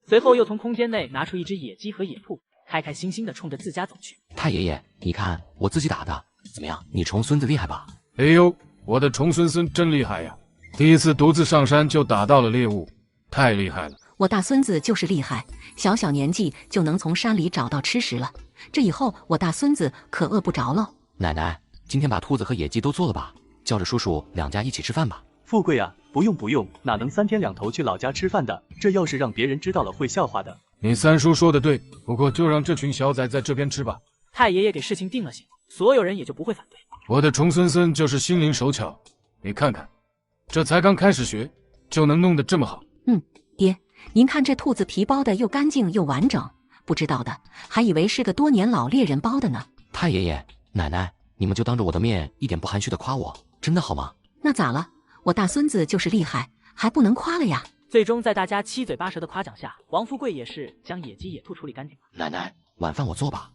A: 随后又从空间内拿出一只野鸡和野兔，开开心心的冲着自家走去。
C: 太爷爷，你看我自己打的，怎么样？你重孙子厉害吧？
N: 哎呦，我的重孙孙真厉害呀！第一次独自上山就打到了猎物，太厉害了。
H: 我大孙子就是厉害，小小年纪就能从山里找到吃食了。这以后我大孙子可饿不着了。
C: 奶奶，今天把兔子和野鸡都做了吧，叫着叔叔2家一起吃饭吧。
L: 富贵啊，不用，哪能3天2头去老家吃饭的？这要是让别人知道了会笑话的。
N: 你三叔说的对，不过就让这群小崽在这边吃吧。
A: 太爷爷给事情定了性，所有人也就不会反对。
N: 我的重孙孙就是心灵手巧，你看看，这才刚开始学，就能弄得这么好。
H: 爹，您看这兔子皮包的又干净又完整，不知道的还以为是个多年老猎人包的呢。
C: 太爷爷、奶奶，你们就当着我的面一点不含蓄的夸我，真的好吗？
H: 那咋了？我大孙子就是厉害，还不能夸了呀。
A: 最终在大家七嘴八舌的夸奖下，王富贵也是将野鸡野兔处理干净了。
C: 奶奶，晚饭我做吧，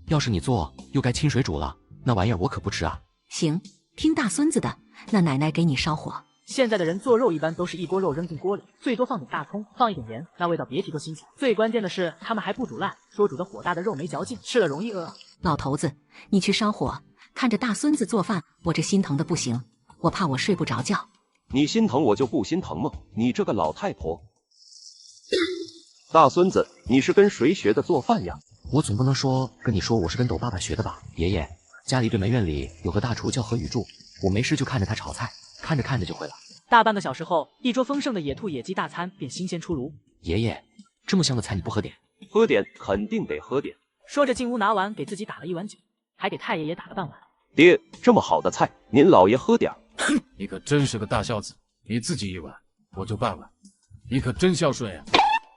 C: 要是你做又该清水煮了，那玩意儿我可不吃啊。
H: 行，听大孙子的，那奶奶给你烧火。
A: 现在的人做肉一般都是一锅肉扔进锅里，最多放点大葱，放一点盐，那味道别提多新鲜。最关键的是他们还不煮烂，说煮的火大的肉没嚼劲，吃了容易饿。
H: 老头子，你去烧火，看着大孙子做饭，我这心疼的不行，我怕我睡不着觉。
Q: 你心疼我就不心疼吗？你这个老太婆！大孙子，你是跟谁学的做饭呀？
C: 我总不能说跟你说我是跟斗爸爸学的吧？爷爷，家里对门院里有个大厨叫何宇柱，我没事就看着他炒菜，看着看着就会了。
A: 大半个小时后，一桌丰盛的野兔野鸡大餐便新鲜出炉。
C: 爷爷，这么香的菜你不喝点？
Q: 喝点，肯定得喝点。
A: 说着进屋拿碗给自己打了一碗酒，还给太爷爷打了半碗。
Q: 爹，这么好的菜，您老爷喝点。
N: 哼，你可真是个大孝子，你自己一碗，我就半碗，你可真孝顺呀。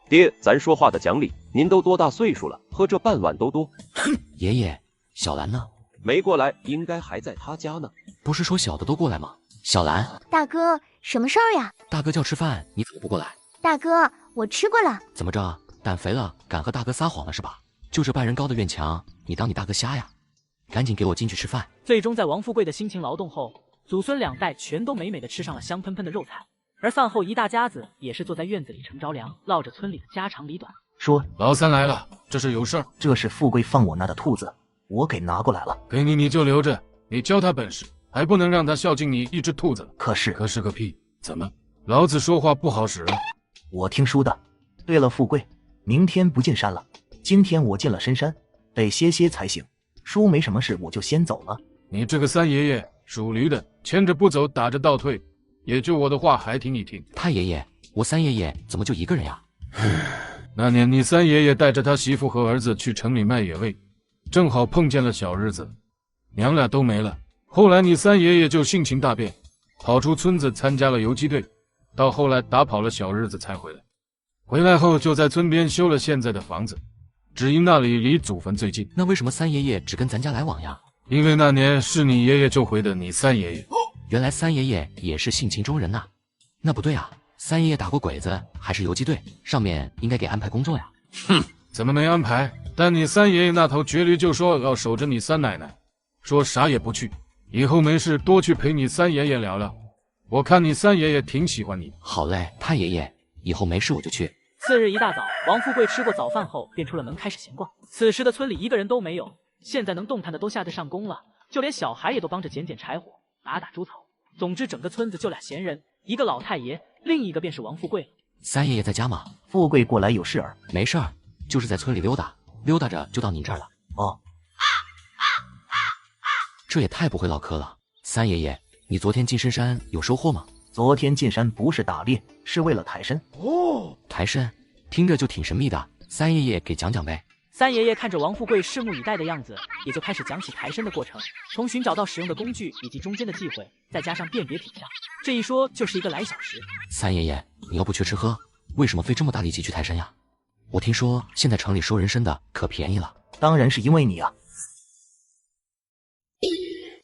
Q: 爹，咱说话的讲理，您都多大岁数了，喝这半碗都多。
C: 哼，爷爷，小兰呢？
Q: 没过来，应该还在他家呢。
C: 不是说小的都过来吗？小兰，
E: 大哥，什么事儿呀？
C: 大哥叫吃饭，你怎么不过来？
E: 大哥，我吃过了。
C: 怎么着，胆肥了，敢和大哥撒谎了是吧？就这半人高的院墙，你当你大哥瞎呀？赶紧给我进去吃饭。
A: 最终在王富贵的辛勤劳动后，祖孙2代全都美美的吃上了香喷喷的肉菜。而饭后一大家子也是坐在院子里乘着凉，唠着村里的家长里短。
V: 说，
N: 老三来了，这是有事儿。
V: 这是富贵放我那的兔子，我给拿过来了。
N: 给你就留着，你教他本事，还不能让他孝敬你一只兔子。
V: 可是
N: 个屁！怎么，老子说话不好使啊？
V: 我听书的。对了，富贵，明天不进山了，今天我进了深山，得歇歇才行。叔没什么事，我就先走了。
N: 你这个三爷爷属驴的，牵着不走，打着倒退，也就我的话还听一听。
C: 太爷爷，我三爷爷怎么就一个人呀？
N: 那年你三爷爷带着他媳妇和儿子去城里卖野味，正好碰见了小日子，娘俩都没了。后来你三爷爷就性情大变，跑出村子参加了游击队，到后来打跑了小日子才回来。回来后就在村边修了现在的房子，只因那里离祖坟最近。
C: 那为什么三爷爷只跟咱家来往呀？
N: 因为那年是你爷爷救回的你三爷爷。
C: 原来三爷爷也是性情中人呐。那不对啊，三爷爷打过鬼子，还是游击队，上面应该给安排工作呀。
N: 哼，怎么没安排？但你三爷爷那头绝驴就说要守着你三奶奶，说啥也不去。以后没事多去陪你三爷爷聊聊，我看你三爷爷挺喜欢你。
C: 好嘞，太爷爷，以后没事我就去。
A: 次日一大早，王富贵吃过早饭后便出了门开始闲逛。此时的村里一个人都没有，现在能动弹的都下得上工了，就连小孩也都帮着捡捡柴火，打打猪草。总之整个村子就俩闲人，一个老太爷，另一个便是王富贵。
C: 三爷爷在家吗？
V: 富贵过来有事儿？
C: 没事儿，就是在村里溜达，溜达着就到您这儿了。
V: 哦，
C: 这也太不会唠嗑了。三爷爷，你昨天进深山有收获吗？
V: 昨天进山不是打猎，是为了抬身。
C: 哦，抬身，听着就挺神秘的。三爷爷给讲讲呗。
A: 三爷爷看着王富贵拭目以待的样子，也就开始讲起抬身的过程，从寻找到使用的工具以及中间的忌讳，再加上辨别品相，这一说就是一个来小时。
C: 三爷爷，你又不缺吃喝，为什么费这么大力气去抬身呀？我听说现在城里收人参的可便宜了。
V: 当然是因为你啊。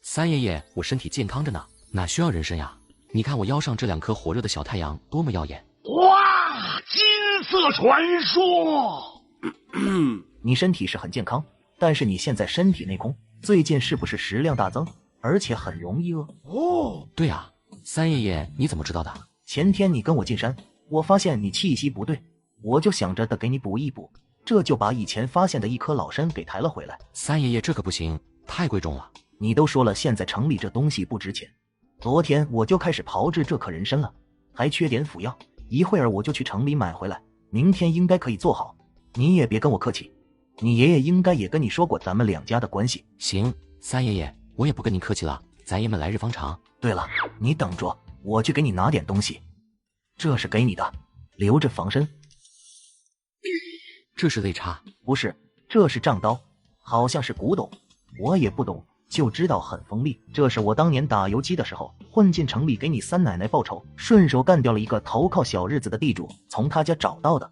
C: 三爷爷，我身体健康着呢，哪需要人参呀？你看我腰上这2颗火热的小太阳多么耀眼！
B: 哇，金色传说。
V: 你身体是很健康，但是你现在身体内空，最近是不是食量大增，而且很容易饿？
C: 哦，对啊，三爷爷你怎么知道的？
V: 前天你跟我进山，我发现你气息不对，我就想着得给你补一补，这就把以前发现的一颗老参给抬了回来。
C: 三爷爷这可不行，太贵重了。
V: 你都说了现在城里这东西不值钱，昨天我就开始炮制这颗人参了，还缺点辅药，一会儿我就去城里买回来，明天应该可以做好。你也别跟我客气，你爷爷应该也跟你说过咱们两家的关系。
C: 行，三爷爷，我也不跟您客气了，咱爷们来日方长。
V: 对了，你等着，我去给你拿点东西。这是给你的，留着防身。
C: 这是肋插？
V: 不是，这是杖刀，好像是古董，我也不懂，就知道很锋利。这是我当年打游击的时候混进城里给你三奶奶报仇，顺手干掉了一个投靠小日子的地主，从他家找到的。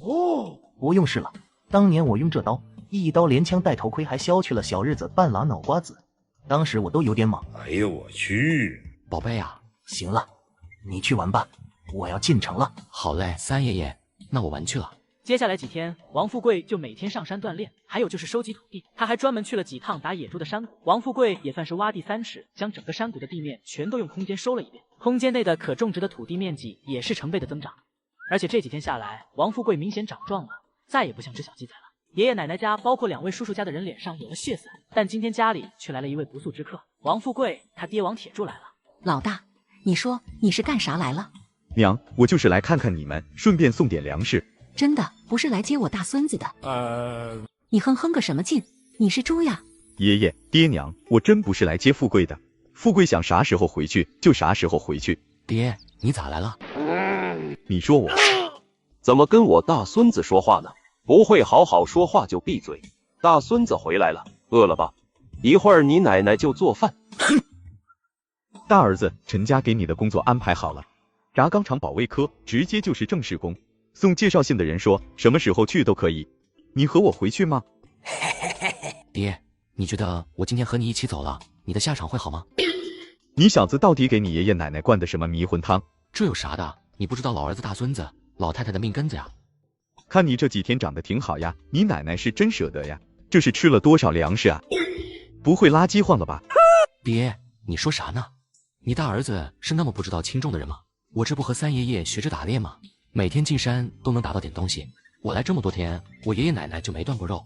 V: 哦，不用试了，当年我用这刀一刀连枪带头盔，还削去了小日子半拉脑瓜子，当时我都有点懵。
B: 哎呦我去，
C: 宝贝啊！
V: 行了，你去玩吧，我要进城了。
C: 好嘞，三爷爷，那我玩去了。
A: 接下来几天，王富贵就每天上山锻炼，还有就是收集土地。他还专门去了几趟打野猪的山谷。王富贵也算是挖地3尺，将整个山谷的地面全都用空间收了一遍。空间内的可种植的土地面积也是成倍的增长。而且这几天下来，王富贵明显长壮了，再也不像只小鸡仔了。爷爷奶奶家，包括2位叔叔家的人脸上有了血色，但今天家里却来了一位不速之客。王富贵他爹王铁柱来了。
H: 老大，你说你是干啥来了？
U: 娘，我就是来看看你们，顺便送点粮食。
H: 真的不是来接我大孙子的。你哼哼个什么劲？你是猪呀？
U: 爷爷爹娘，我真不是来接富贵的，富贵想啥时候回去就啥时候回去。
C: 爹，你咋来了？
U: 你说我
Q: 怎么跟我大孙子说话呢？不会好好说话就闭嘴。大孙子回来了，饿了吧？一会儿你奶奶就做饭。
U: 大儿子，陈家给你的工作安排好了，轧钢厂保卫科，直接就是正式工。送介绍信的人说什么时候去都可以，你和我回去吗？
C: 爹，你觉得我今天和你一起走了，你的下场会好吗？
U: 你小子到底给你爷爷奶奶灌的什么迷魂汤？
C: 这有啥的？你不知道老儿子大孙子，老太太的命根子呀。
U: 看你这几天长得挺好呀，你奶奶是真舍得呀，这是吃了多少粮食啊？不会拉饥荒了吧？
C: 爹，你说啥呢？你大儿子是那么不知道轻重的人吗？我这不和三爷爷学着打猎吗？每天进山都能打到点东西，我来这么多天，我爷爷奶奶就没断过肉。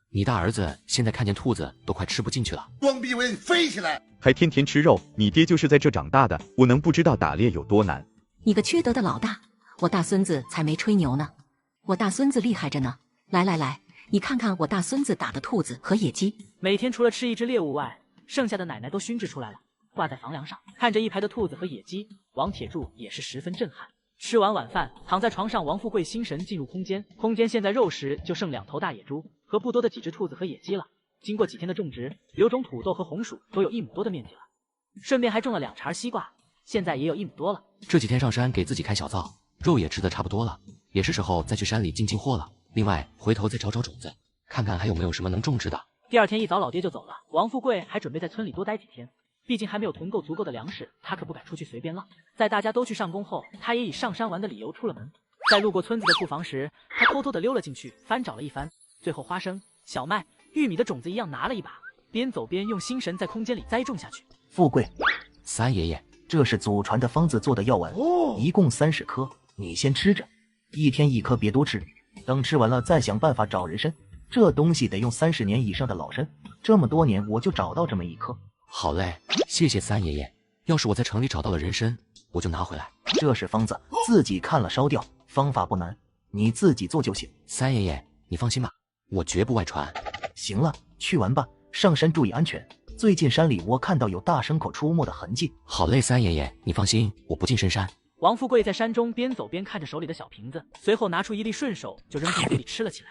C: 你大儿子现在看见兔子都快吃不进去了，
B: 装逼为飞起来，
U: 还天天吃肉，你爹就是在这长大的，我能不知道打猎有多难？
H: 你个缺德的老大，我大孙子才没吹牛呢，我大孙子厉害着呢。来来来，你看看我大孙子打的兔子和野鸡。
A: 每天除了吃一只猎物外，剩下的奶奶都熏制出来了，挂在房梁上。看着一排的兔子和野鸡，王铁柱也是十分震撼。吃完晚饭，躺在床上，王富贵心神进入空间。空间现在肉食就剩2头大野猪和不多的几只兔子和野鸡了。经过几天的种植，留种土豆和红薯都有1亩多的面积了，顺便还种了2茬西瓜，现在也有1亩多了。
C: 这几天上山给自己开小灶，肉也吃得差不多了，也是时候再去山里进货了。另外，回头再找找种子，看看还有没有什么能种植的。
A: 第2天一早，老爹就走了。王富贵还准备在村里多待几天，毕竟还没有囤够足够的粮食，他可不敢出去随便浪。在大家都去上工后，他也以上山玩的理由出了门。在路过村子的库房时，他偷偷的溜了进去，翻找了一番，最后花生、小麦、玉米的种子一样拿了一把，边走边用心神在空间里栽种下去。
V: 富贵，
C: 三爷爷，
V: 这是祖传的方子做的药丸，一共30颗，你先吃着，一天1颗，别多吃，等吃完了再想办法找人参。这东西得用30年以上的老参，这么多年我就找到这么1颗。
C: 好嘞，谢谢三爷爷。要是我在城里找到了人参，我就拿回来。
V: 这是方子，自己看了烧掉，方法不难，你自己做就行。
C: 三爷爷，你放心吧，我绝不外传。
V: 行了，去玩吧，上山注意安全。最近山里我看到有大牲口出没的痕迹。
C: 好嘞，三爷爷，你放心，我不进深山。
A: 王富贵在山中边走边看着手里的小瓶子，随后拿出一粒，顺手就扔进嘴里吃了起来。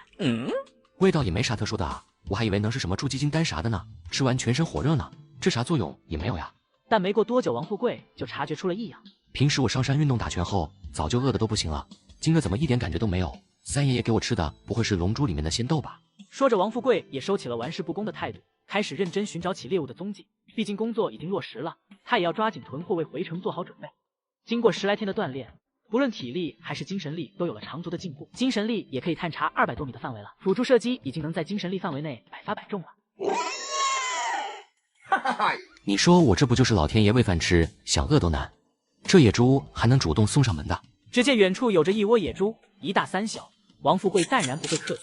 C: 味道也没啥特殊的啊，我还以为能是什么助鸡精丹啥的呢，吃完全身火热呢，这啥作用也没有呀。
A: 但没过多久，王富贵就察觉出了异样。
C: 平时我上山运动打拳后，早就饿得都不行了，今个怎么一点感觉都没有？三爷爷给我吃的不会是龙珠里面的仙豆吧？
A: 说着，王富贵也收起了玩世不恭的态度，开始认真寻找起猎物的踪迹。毕竟工作已经落实了，他也要抓紧囤货，为回城做好准备。经过10来天的锻炼，不论体力还是精神力都有了长足的进步，精神力也可以探查200多米的范围了，辅助射击已经能在精神力范围内百发百中了。
C: 你说我这不就是老天爷喂饭吃，想饿都难？这野猪还能主动送上门的？
A: 只见远处有着一窝野猪，1大3小，王富贵淡然不会客气。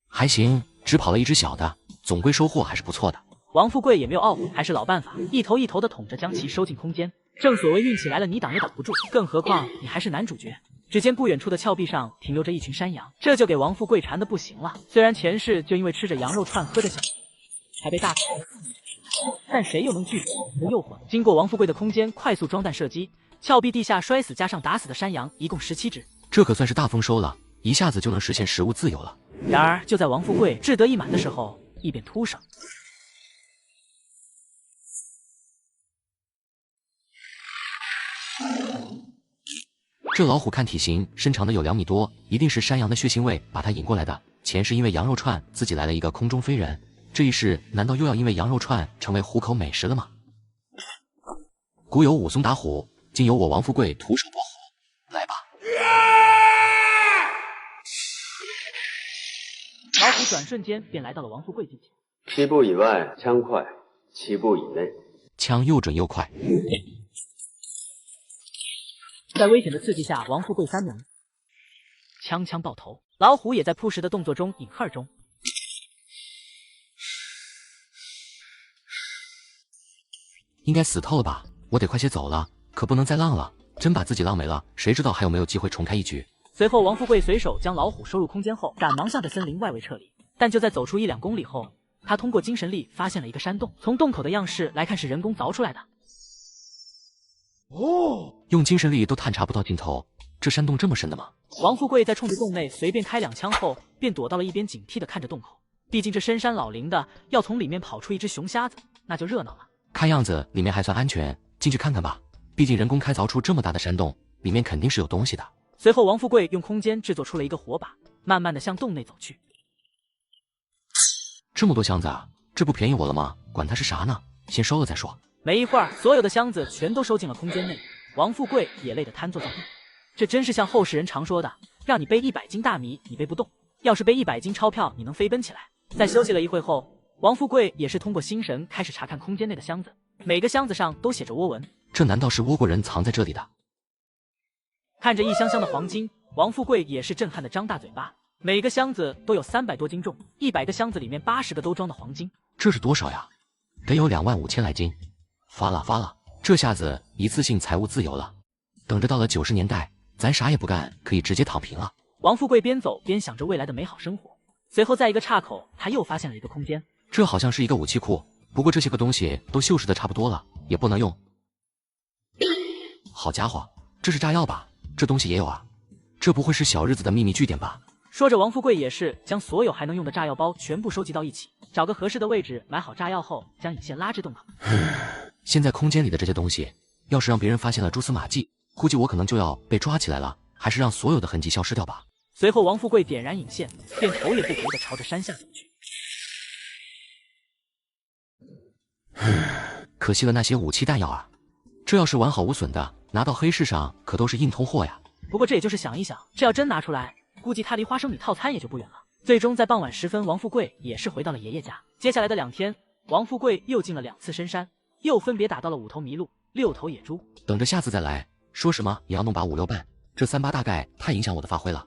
C: 还行，只跑了一只小的，总归收获还是不错的。
A: 王富贵也没有懊悔，还是老办法，一头一头的捅着将其收进空间。正所谓运气来了，你挡也挡不住，更何况你还是男主角。只见不远处的峭壁上停留着一群山羊，这就给王富贵馋得不行了。虽然前世就因为吃着羊肉串喝着小还被大砍，但谁又能拒绝这诱惑？经过王富贵的空间快速装弹射击，峭壁地下摔死加上打死的山羊一共17只，
C: 这可算是大丰收了，一下子就能实现食物自由了。
A: 然而就在王富贵志得意满的时候，一边突声。
C: 这老虎看体型身长的有2米多，一定是山羊的血腥味把它引过来的。前世因为羊肉串自己来了一个空中飞人，这一世难道又要因为羊肉串成为虎口美食了吗？古有武松打虎，今有我王富贵徒手搏虎，来吧！
A: 老虎转瞬间便来到了王富贵近前。
K: 7步以外枪快，7步以内
C: 枪又准又快。
A: 在危险的刺激下，王富贵3秒枪枪爆头。老虎也在扑食的动作中饮喝中。
C: 应该死透了吧？我得快些走了，可不能再浪了，真把自己浪没了，谁知道还有没有机会重开一局？
A: 随后，王富贵随手将老虎收入空间后，赶忙向着森林外围撤离。但就在走出1、2公里后，他通过精神力发现了一个山洞，从洞口的样式来看是人工凿出来的。
C: 用精神力都探查不到尽头，这山洞这么深的吗？
A: 王富贵在冲着洞内随便开2枪后，便躲到了一边，警惕地看着洞口。毕竟这深山老林的，要从里面跑出一只熊瞎子，那就热闹了。
C: 看样子里面还算安全，进去看看吧。毕竟人工开凿出这么大的山洞，里面肯定是有东西的。
A: 随后，王富贵用空间制作出了一个火把，慢慢地向洞内走去。
C: 这么多箱子啊，这不便宜我了吗？管它是啥呢，先收了再说。
A: 没一会儿，所有的箱子全都收进了空间内，王富贵也累得瘫坐在地。这真是像后世人常说的，让你背100斤大米，你背不动；要是背100斤钞票，你能飞奔起来。在休息了一会后，王富贵也是通过心神开始查看空间内的箱子，每个箱子上都写着倭文。
C: 这难道是倭国人藏在这里的？
A: 看着一箱箱的黄金，王富贵也是震撼的张大嘴巴。每个箱子都有300多斤重，100个箱子里面80个都装的黄金，
C: 这是多少呀？得有25000来斤。发了发了，这下子一次性财务自由了。等着到了90年代，咱啥也不干，可以直接躺平了。
A: 王富贵边走边想着未来的美好生活。随后，在一个岔口，他又发现了一个空间，
C: 这好像是一个武器库，不过这些个东西都锈蚀的差不多了，也不能用。好家伙，这是炸药吧？这东西也有啊？这不会是小日子的秘密据点吧？
A: 说着，王富贵也是将所有还能用的炸药包全部收集到一起，找个合适的位置埋好炸药后，将引线拉至洞口。
C: 现在空间里的这些东西，要是让别人发现了蛛丝马迹，估计我可能就要被抓起来了。还是让所有的痕迹消失掉吧。
A: 随后，王富贵点燃引线，便头也不回地朝着山下走去。
C: 可惜了那些武器弹药啊，这要是完好无损的，拿到黑市上可都是硬通货呀。
A: 不过这也就是想一想，这要真拿出来，估计他离花生米套餐也就不远了。最终在傍晚时分，王富贵也是回到了爷爷家。接下来的2天，王富贵又进了2次深山，又分别打到了5头麋鹿、6头野猪。
C: 等着下次再来，说什么也要弄把5、6半，这3、8大概太影响我的发挥了。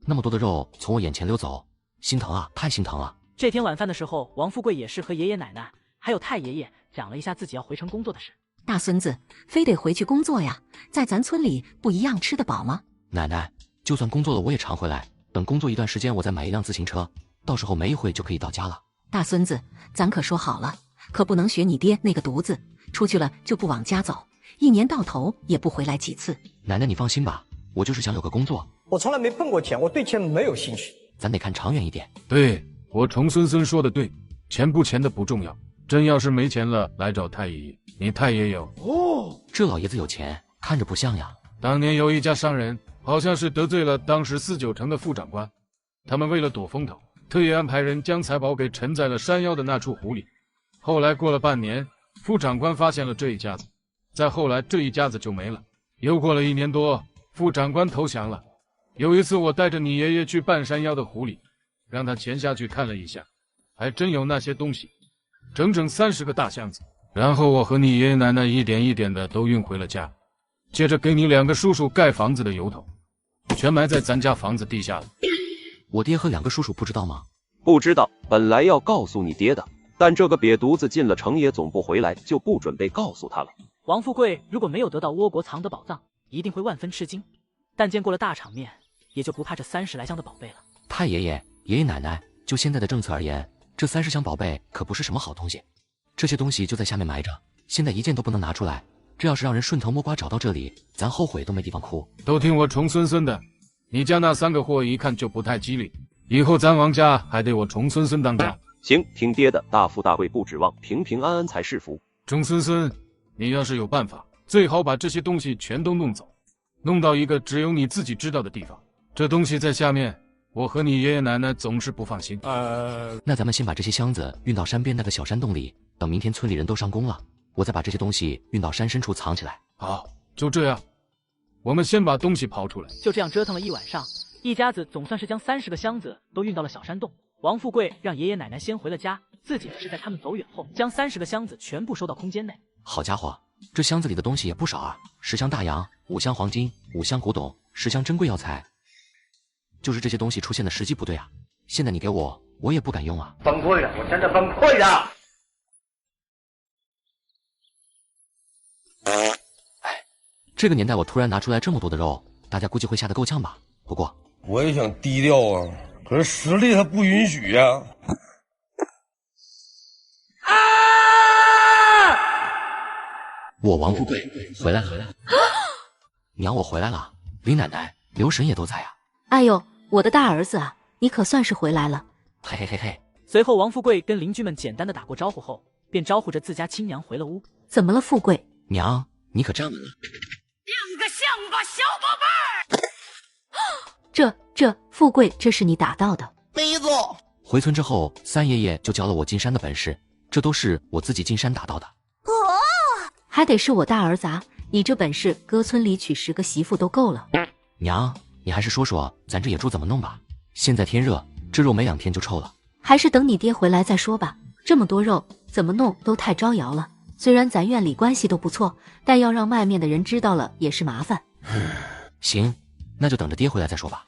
C: 那么多的肉从我眼前溜走，心疼啊，太心疼了。
A: 这天晚饭的时候，王富贵也是和爷爷奶奶还有太爷爷讲了一下自己要回城工作的事。
H: 大孙子，非得回去工作呀？在咱村里不一样吃得饱吗？
C: 奶奶，就算工作了我也常回来，等工作一段时间我再买一辆自行车，到时候没一会就可以到家了。
H: 大孙子，咱可说好了，可不能学你爹那个犊子，出去了就不往家走，1年到头也不回来几次。
C: 奶奶你放心吧，我就是想有个工作。
I: 我从来没碰过钱，我对钱没有兴趣。
C: 咱得看长远一点。
N: 对，我重孙孙说的对，钱不钱的不重要，真要是没钱了来找太爷爷。你太爷有
C: 哦，这老爷子有钱，看着不像呀。
N: 当年有一家商人，好像是得罪了当时4、9城的副长官，他们为了躲风头，特意安排人将财宝给沉在了山腰的那处湖里。后来过了半年，副长官发现了这一家子，再后来这一家子就没了。又过了1年多，副长官投降了。有一次我带着你爷爷去半山腰的湖里，让他潜下去看了一下，还真有那些东西，整整30个大箱子。然后我和你爷爷奶奶一点一点的都运回了家，接着给你2个叔叔盖房子的由头，全埋在咱家房子地下了。
C: 我爹和2个叔叔不知道吗？
Q: 不知道，本来要告诉你爹的，但这个瘪犊子进了城也总不回来，就不准备告诉他了。
A: 王富贵如果没有得到倭国藏的宝藏，一定会万分吃惊，但见过了大场面，也就不怕这30来箱的宝贝了。
C: 太爷爷、爷爷奶奶，就现在的政策而言，这30箱宝贝可不是什么好东西。这些东西就在下面埋着，现在一件都不能拿出来。这要是让人顺藤摸瓜找到这里，咱后悔都没地方哭。
N: 都听我重孙孙的，你家那3个货一看就不太吉利，以后咱王家还得我重孙孙当家。
Q: 行，听爹的，大富大贵不指望，平平安安才是福。
N: 重孙孙，你要是有办法，最好把这些东西全都弄走，弄到一个只有你自己知道的地方。这东西在下面，我和你爷爷奶奶总是不放心。
C: 那咱们先把这些箱子运到山边那个小山洞里，等明天村里人都上工了，我再把这些东西运到山深处藏起来。
N: 好，就这样，我们先把东西刨出来。
A: 就这样折腾了1晚上，一家子总算是将30个箱子都运到了小山洞。王富贵让爷爷奶奶先回了家，自己是在他们走远后，将30个箱子全部收到空间内。
C: 好家伙，这箱子里的东西也不少啊！10箱大洋，5箱黄金，5箱古董，10箱珍贵药材。就是这些东西出现的时机不对啊！现在你给我，我也不敢用啊！
R: 崩溃了，我真的崩溃了！
C: 这个年代我突然拿出来这么多的肉，大家估计会吓得够呛吧？不过
M: 我也想低调啊，可是实力它不允许呀。
C: 我王富贵回来了，娘我回来了，李奶奶、刘婶也都在啊。
F: 哎呦，我的大儿子啊，你可算是回来了。
C: 嘿嘿嘿嘿。
A: 随后王富贵跟邻居们简单的打过招呼后，便招呼着自家亲娘回了屋。
F: 怎么了，富贵？
C: 娘，你可站稳了。
W: 两个乡巴小宝贝儿。
F: 富贵，这是你打到的。
M: 没错。
C: 回村之后，三爷爷就教了我进山的本事，这都是我自己进山打到的。
F: 还得是我大儿子啊，你这本事，搁村里娶10个媳妇都够了。
C: 娘，你还是说说咱这野猪怎么弄吧？现在天热，这肉没2天就臭了。
F: 还是等你爹回来再说吧。这么多肉，怎么弄都太招摇了。虽然咱院里关系都不错，但要让外面的人知道了也是麻烦。
C: 行，那就等着爹回来再说吧。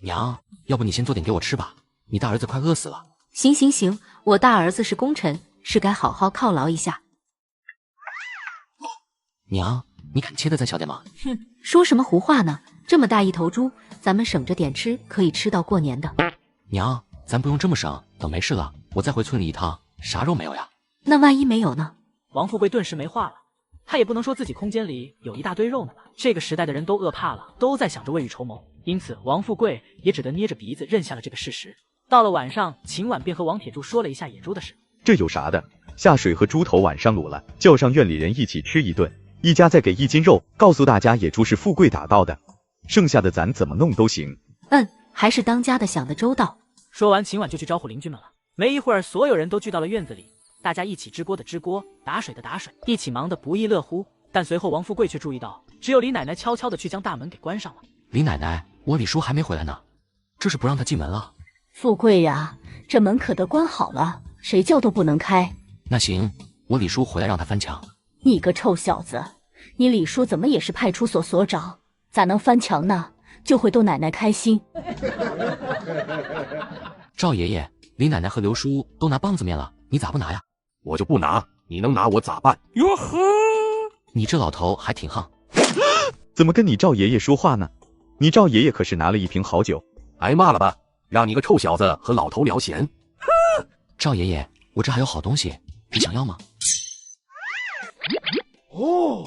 C: 娘，要不你先做点给我吃吧，你大儿子快饿死了。
F: 行，我大儿子是功臣，是该好好犒劳一下。
C: 娘，你敢切的再小点吗？
F: 哼，说什么胡话呢？这么大一头猪，咱们省着点吃，可以吃到过年的。
C: 娘，咱不用这么省，等没事了，我再回村里一趟，啥肉没有呀？
F: 那万一没有呢？
A: 王富贵顿时没话了，他也不能说自己空间里有一大堆肉呢吧？这个时代的人都饿怕了，都在想着未雨绸缪，因此王富贵也只得捏着鼻子认下了这个事实。到了晚上，秦婉便和王铁柱说了一下野猪的事。
U: 这有啥的？下水和猪头晚上卤了，叫上院里人一起吃一顿，一家再给1斤肉，告诉大家野猪是富贵打到的，剩下的咱怎么弄都行。
F: 还是当家的想得周到。
A: 说完，秦婉就去招呼邻居们了。没一会儿，所有人都聚到了院子里。大家一起支锅的支锅，打水的打水，一起忙得不亦乐乎。但随后王富贵却注意到，只有李奶奶悄悄地去将大门给关上了。
C: 李奶奶，我李叔还没回来呢，这是不让他进门了。
F: 富贵呀，这门可得关好了，谁叫都不能开。
C: 那行，我李叔回来让他翻墙。
F: 你个臭小子，你李叔怎么也是派出所所长，咋能翻墙呢？就会逗奶奶开心。
C: 赵爷爷，李奶奶和刘叔都拿棒子面了，你咋不拿呀？
Q: 我就不拿，你能拿我咋办？
C: 哟呵，你这老头还挺横。
U: 怎么跟你赵爷爷说话呢？你赵爷爷可是拿了一瓶好酒。
Q: 挨骂了吧？让你个臭小子和老头聊闲。
C: 赵爷爷，我这还有好东西，你想要吗？
U: 哦，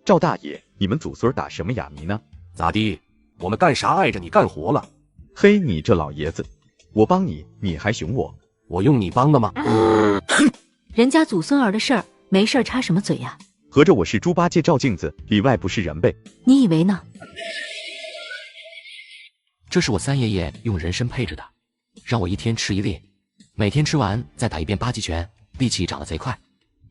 U: 赵大爷，你们祖孙打什么哑谜呢？
Q: 咋地？我们干啥碍着你干活了？
U: 嘿，你这老爷子，我帮你，你还熊我？
Q: 我用你帮的吗？
F: 人家祖孙儿的事儿，没事儿插什么嘴呀？
U: 合着我是猪八戒照镜子，里外不是人呗？
F: 你以为呢？
C: 这是我三爷爷用人参配着的，让我一天吃一粒，每天吃完再打一遍8极拳，力气长得贼快，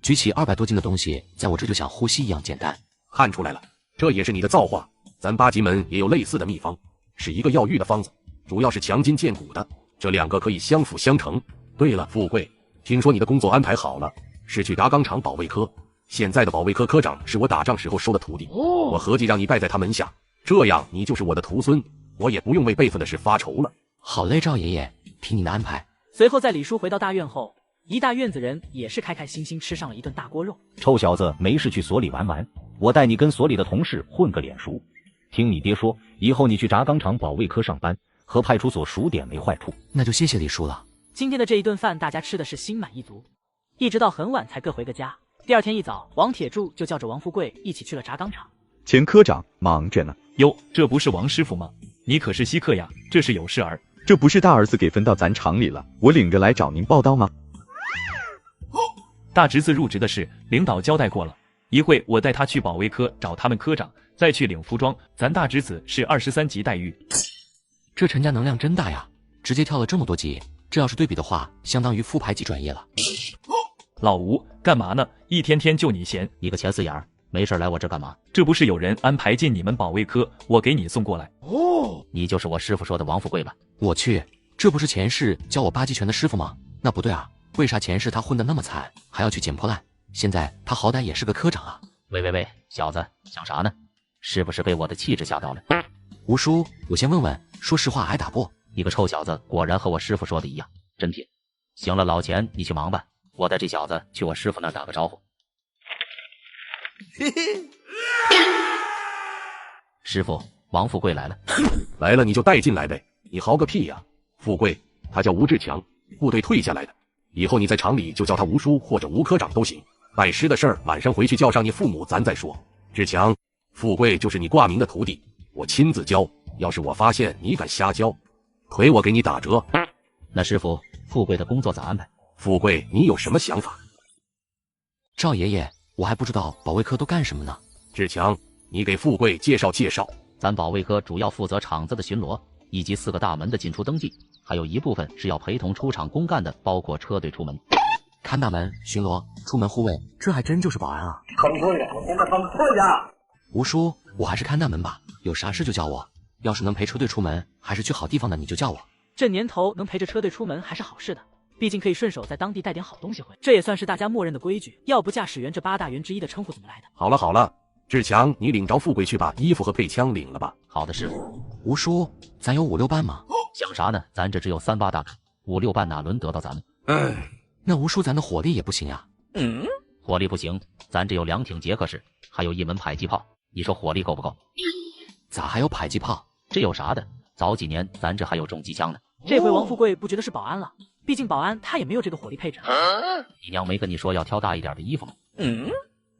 C: 举起200多斤的东西，在我这就像呼吸一样简单。
Q: 看出来了，这也是你的造化。咱8极门也有类似的秘方，是一个药浴的方子，主要是强筋健骨的，这2个可以相辅相成。对了，富贵，听说你的工作安排好了，是去达钢厂保卫科，现在的保卫科科长是我打仗时候收的徒弟，我合计让你拜在他门下，这样你就是我的徒孙，我也不用为辈分的事发愁了。
C: 好嘞，赵爷爷，听你的安排。
A: 随后在李叔回到大院后，一大院子人也是开开心心吃上了一顿大锅肉。
J: 臭小子，没事去所里玩玩，我带你跟所里的同事混个脸熟。听你爹说，以后你去轧钢厂保卫科上班，和派出所数点没坏处。
C: 那就谢谢李叔了。
A: 今天的这一顿饭，大家吃的是心满意足，一直到很晚才各回个家。第二天一早，王铁柱就叫着王富贵一起去了轧钢厂。
U: 钱科长忙着呢。
L: 哟，这不是王师傅吗？你可是稀客呀，这是有事儿。
U: 这不是大儿子给分到咱厂里了，我领着来找您报到吗？
L: 大侄子入职的事，领导交代过了，一会我带他去保卫科找他们科长，再去领服装。咱大侄子是23级待遇。
C: 这陈家能量真大呀，直接跳了这么多级，这要是对比的话，相当于副排级专业了。
L: 老吴，干嘛呢？一天天就你闲。
T: 你个钱四眼儿，没事来我这干嘛？
L: 这不是有人安排进你们保卫科，我给你送过来。
T: 哦，你就是我师傅说的王富贵吧？
C: 我去，这不是前世教我8极拳的师傅吗？那不对啊，为啥前世他混得那么惨，还要去捡破烂？现在他好歹也是个科长啊！
T: 喂，小子，想啥呢？是不是被我的气质吓到了？
C: 吴叔，我先问问，说实话挨打不？
T: 你个臭小子，果然和我师傅说的一样，真品。行了，老钱，你去忙吧，我带这小子去我师傅那儿打个招呼。师傅，王富贵来了。
Q: 来了你就带进来呗，你嚎个屁呀！富贵，他叫吴志强，部队退下来的，以后你在厂里就叫他吴叔或者吴科长都行。拜师的事儿晚上回去叫上你父母咱再说。志强，富贵就是你挂名的徒弟，我亲自教，要是我发现你敢瞎教，腿我给你打折。
T: 那师傅，富贵的工作咋安排？
Q: 富贵，你有什么想法？
C: 赵爷爷，我还不知道保卫科都干什么呢。
Q: 志强，你给富贵介绍介绍。
T: 咱保卫科主要负责厂子的巡逻，以及4个大门的进出登记，还有一部分是要陪同出厂公干的，包括车队出门、
C: 看大门、巡逻、出门护卫，这还真就是保安啊！
S: 崩溃了，我现在崩溃了。
C: 吴叔，我还是看大门吧，有啥事就叫我。要是能陪车队出门，还是去好地方的，你就叫我。
A: 这年头能陪着车队出门还是好事的，毕竟可以顺手在当地带点好东西回，这也算是大家默认的规矩。要不驾驶员这8大员之一的称呼怎么来的？
Q: 好了，志强，你领着富贵去把衣服和配枪领了吧。
T: 好的，师傅。
C: 吴叔，咱有5、6班吗？
T: 想啥呢？咱这只有3、8大，5、6班哪轮得到咱们？
C: 那吴叔咱的火力也不行呀。
T: 火力不行，咱这有2挺捷克式，还有1门迫击炮，你说火力够不够？
C: 咋还有迫击炮？
T: 这有啥的？早几年咱这还有重机枪呢。
A: 这回王富贵不觉得是保安了，毕竟保安他也没有这个火力配置。
T: 你娘没跟你说要挑大一点的衣服吗？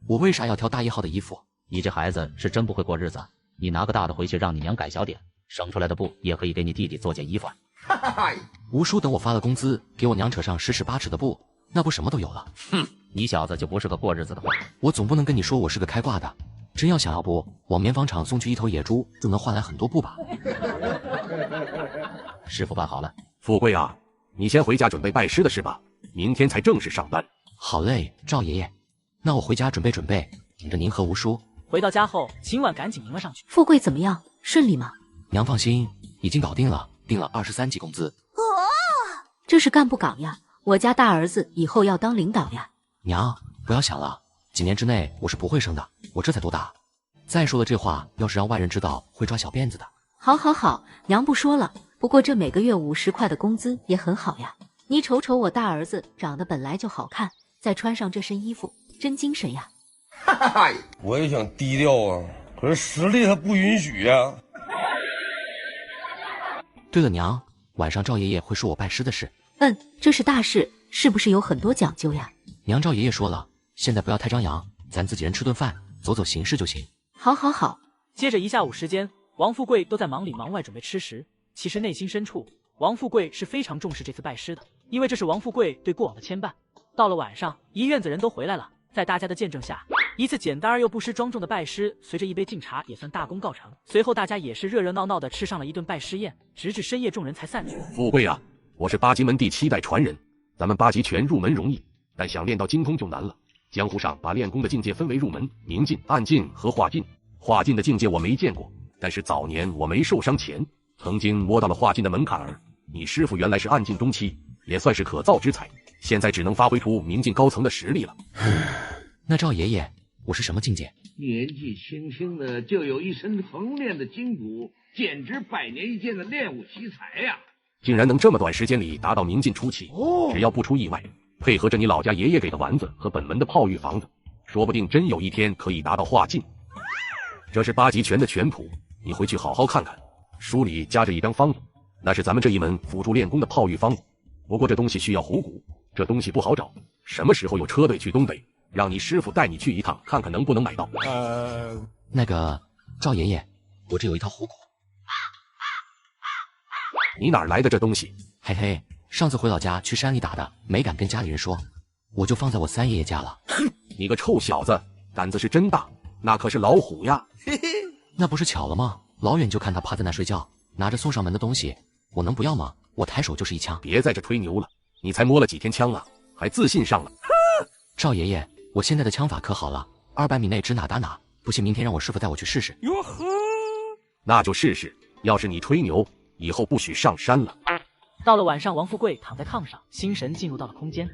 C: 我为啥要挑大1号的衣服？
T: 你这孩子是真不会过日子啊！你拿个大的回去让你娘改小点，省出来的布也可以给你弟弟做件衣服啊。
C: 吴叔等我发了工资，给我娘扯上10尺8尺的布，那不什么都有了。
T: 你小子就不是个过日子的货。
C: 我总不能跟你说我是个开挂的，真要想要布，往棉纺厂送去1头野猪，就能换来很多布吧。
T: 师傅办好了。
Q: 富贵啊，你先回家准备拜师的事吧。明天才正式上班。
C: 好嘞，赵爷爷，那我回家准备准备，等着您和吴叔。
A: 回到家后，秦婉赶紧迎了上去。
F: 富贵怎么样？顺利吗？
C: 娘放心，已经搞定了，定了23级工资。
F: 这是干部岗呀，我家大儿子以后要当领导呀。
C: 娘，不要想了，几年之内我是不会生的，我这才多大？再说了这话，要是让外人知道，会抓小辫子的。
F: 好好好，娘不说了。不过这每个月50块的工资也很好呀。你瞅瞅我大儿子长得本来就好看，再穿上这身衣服，真精神呀。
M: 我也想低调啊，可是实力他不允许呀。
C: 对了，娘，晚上赵爷爷会说我拜师的事。
F: 这是大事，是不是有很多讲究呀？
C: 娘，赵爷爷说了，现在不要太张扬，咱自己人吃顿饭，走走形式就行。
F: 好好好。
A: 接着一下午时间，王富贵都在忙里忙外准备吃食。其实内心深处，王富贵是非常重视这次拜师的，因为这是王富贵对过往的牵绊。到了晚上，一院子人都回来了，在大家的见证下，一次简单而又不失庄重的拜师，随着一杯敬茶也算大功告成。随后大家也是热热闹闹的吃上了一顿拜师宴，直至深夜众人才散去。
Q: 富贵啊，我是八极门第7代传人，咱们八极拳入门容易，但想练到精通就难了。江湖上把练功的境界分为入门、明境、暗境和化境。化境的境界我没见过，但是早年我没受伤前，曾经摸到了化境的门槛儿。你师傅原来是暗境中期，也算是可造之材，现在只能发挥出明境高层的实力了。
C: 那赵爷爷，我是什么境界？
R: 年纪轻轻的就有一身横练的筋骨，简直100年一见的练武奇才呀！
Q: 竟然能这么短时间里达到明境初期，只要不出意外，配合着你老家爷爷给的丸子和本门的炮玉房子，说不定真有一天可以达到化境。这是八极拳的拳谱，你回去好好看看，书里夹着一张方子，那是咱们这一门辅助练功的炮玉方子。不过这东西需要虎骨，这东西不好找，什么时候有车队去东北，让你师傅带你去一趟，看看能不能买到。
C: 那个赵爷爷，我这有一套虎骨。
Q: 你哪来的这东西？
C: 嘿嘿，上次回老家去山里打的，没敢跟家里人说，我就放在我三爷爷家了。
Q: 你个臭小子，胆子是真大，那可是老虎呀！
C: 那不是巧了吗？老远就看他趴在那睡觉，拿着送上门的东西，我能不要吗？我抬手就是一枪。
Q: 别在这吹牛了，你才摸了几天枪啊，还自信上了。
C: 赵爷爷，我现在的枪法可好了，200米内指哪打哪，不信明天让我师傅带我去试试。
M: 哟呵，
Q: 那就试试，要是你吹牛，以后不许上山了。
A: 到了晚上，王富贵躺在炕上，心神进入到了空间，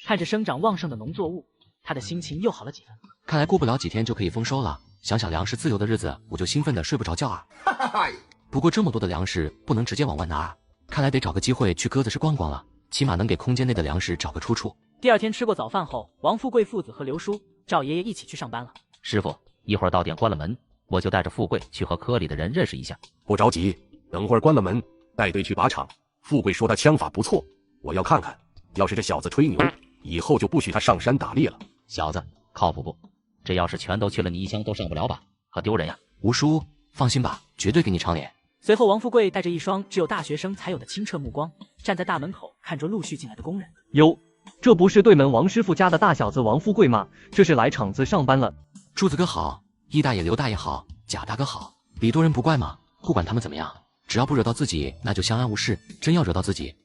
A: 看着生长旺盛的农作物，他的心情又好了几分。
C: 看来过不了几天就可以丰收了，想想粮食自由的日子，我就兴奋的睡不着觉啊。不过这么多的粮食不能直接往外拿啊，看来得找个机会去鸽子市逛逛了，起码能给空间内的粮食找个出处。
A: 第二天吃过早饭后，王富贵父子和刘叔、赵爷爷一起去上班了。
T: 师傅，一会儿到点关了门，我就带着富贵去和科里的人认识一下。
Q: 不着急，等会儿关了门，带队去靶场。富贵说他枪法不错，我要看看，要是这小子吹牛，以后就不许他上山打猎了。
T: 小子靠谱不？这要是全都去了，你一枪都上不了吧？可丢人呀！
C: 吴叔，放心吧，绝对给你长脸。
A: 随后，王富贵带着一双只有大学生才有的清澈目光，站在大门口看着陆续进来的工人。
G: 哟，这不是对门王师傅家的大小子王富贵吗？这是来厂子上班了。
C: 柱子哥好，易大爷、刘大爷好，贾大哥好。礼多人不怪嘛，不管他们怎么样，只要不惹到自己，那就相安无事。真要惹到自己，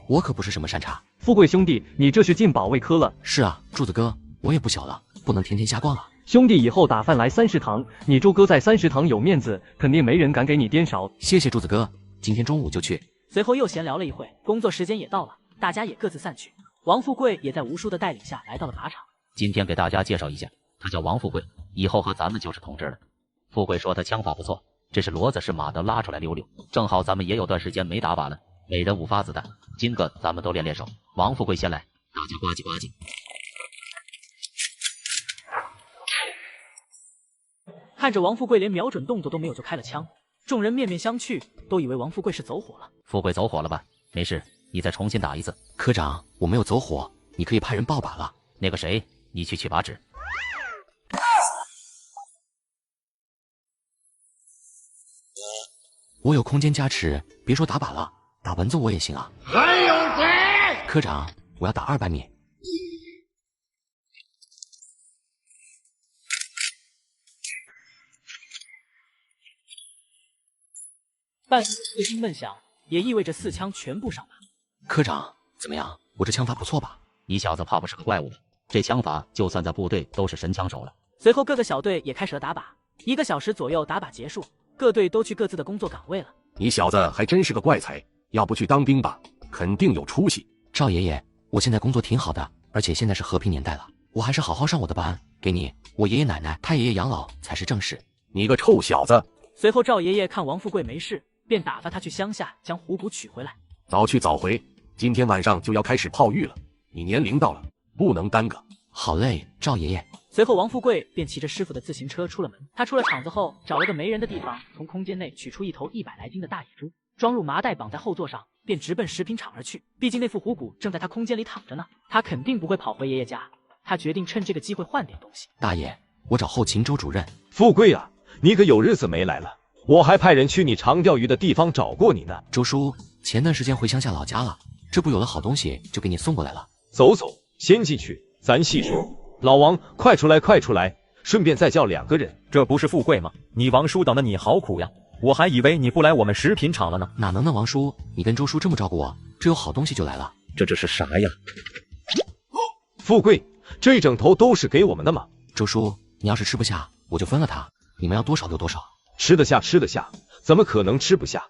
C: 我可不是什么善茬。
G: 富贵兄弟，你这是进保卫科了？
C: 是啊，柱子哥，我也不小了，不能天天瞎逛啊。
G: 兄弟，以后打饭来30堂，你柱哥在30堂有面子，肯定没人敢给你颠勺。
C: 谢谢柱子哥，今天中午就去。
A: 随后又闲聊了一会，工作时间也到了，大家也各自散去。王富贵也在吴叔的带领下来到了靶场。
T: 今天给大家介绍一下，他叫王富贵，以后和咱们就是同志了。富贵说他枪法不错，这是骡子是马的拉出来溜溜，正好咱们也有段时间没打靶了，每人5发子弹，今个咱们都练练手。王富贵先来，大家呱唧呱唧。
A: 看着王富贵连瞄准动作都没有就开了枪，众人面面相觑，都以为王富贵是走火了。
T: 富贵走火了吧？没事，你再重新打一次。
C: 科长，我没有走火，你可以派人报靶了。
T: 那个谁，你去取靶纸。
C: 我有空间加持，别说打靶了，打蚊子我也行啊。
W: 还有谁？
C: 科长，我要打200米。
A: 伴随碎声闷响，也意味着4枪全部上靶。
C: 科长，怎么样？我这枪法不错吧？
T: 你小子怕不是个怪物吧？这枪法就算在部队都是神枪手了。
A: 随后各个小队也开始了打靶，1个小时左右打靶结束，各队都去各自的工作岗位了。
Q: 你小子还真是个怪才，要不去当兵吧，肯定有出息。
C: 赵爷爷，我现在工作挺好的，而且现在是和平年代了，我还是好好上我的班，给你我爷爷奶奶、太爷爷养老才是正事。
Q: 你个臭小子！
A: 随后赵爷爷看王富贵没事，便打发他去乡下将虎骨取回来。
Q: 早去早回，今天晚上就要开始炮育了，你年龄到了，不能耽搁。
C: 好嘞，赵爷爷。
A: 随后王富贵便骑着师傅的自行车出了门。他出了厂子后，找了个没人的地方，从空间内取出一头100来斤的大野猪，装入麻袋绑在后座上，便直奔食品厂而去。毕竟那副虎骨正在他空间里躺着呢，他肯定不会跑回爷爷家。他决定趁这个机会换点东西。
C: 大爷，我找后勤周主任。
D: 富贵啊，你可有日子没来了，我还派人去你常钓鱼的地方找过你呢。
C: 周叔，前段时间回乡下老家了，这不有了好东西就给你送过来了。
D: 走走，先进去，咱细说。老王，快出来，快出来！顺便再叫2个人。
J: 这不是富贵吗？你王叔等的你好苦呀，我还以为你不来我们食品厂了呢。
C: 哪能呢，王叔，你跟周叔这么照顾我，这有好东西就来了。
J: 这是啥呀？
D: 富贵，这一整头都是给我们的吗？
C: 周叔，你要是吃不下，我就分了他，你们要多少留多少。
D: 吃得下，吃得下，怎么可能吃不下？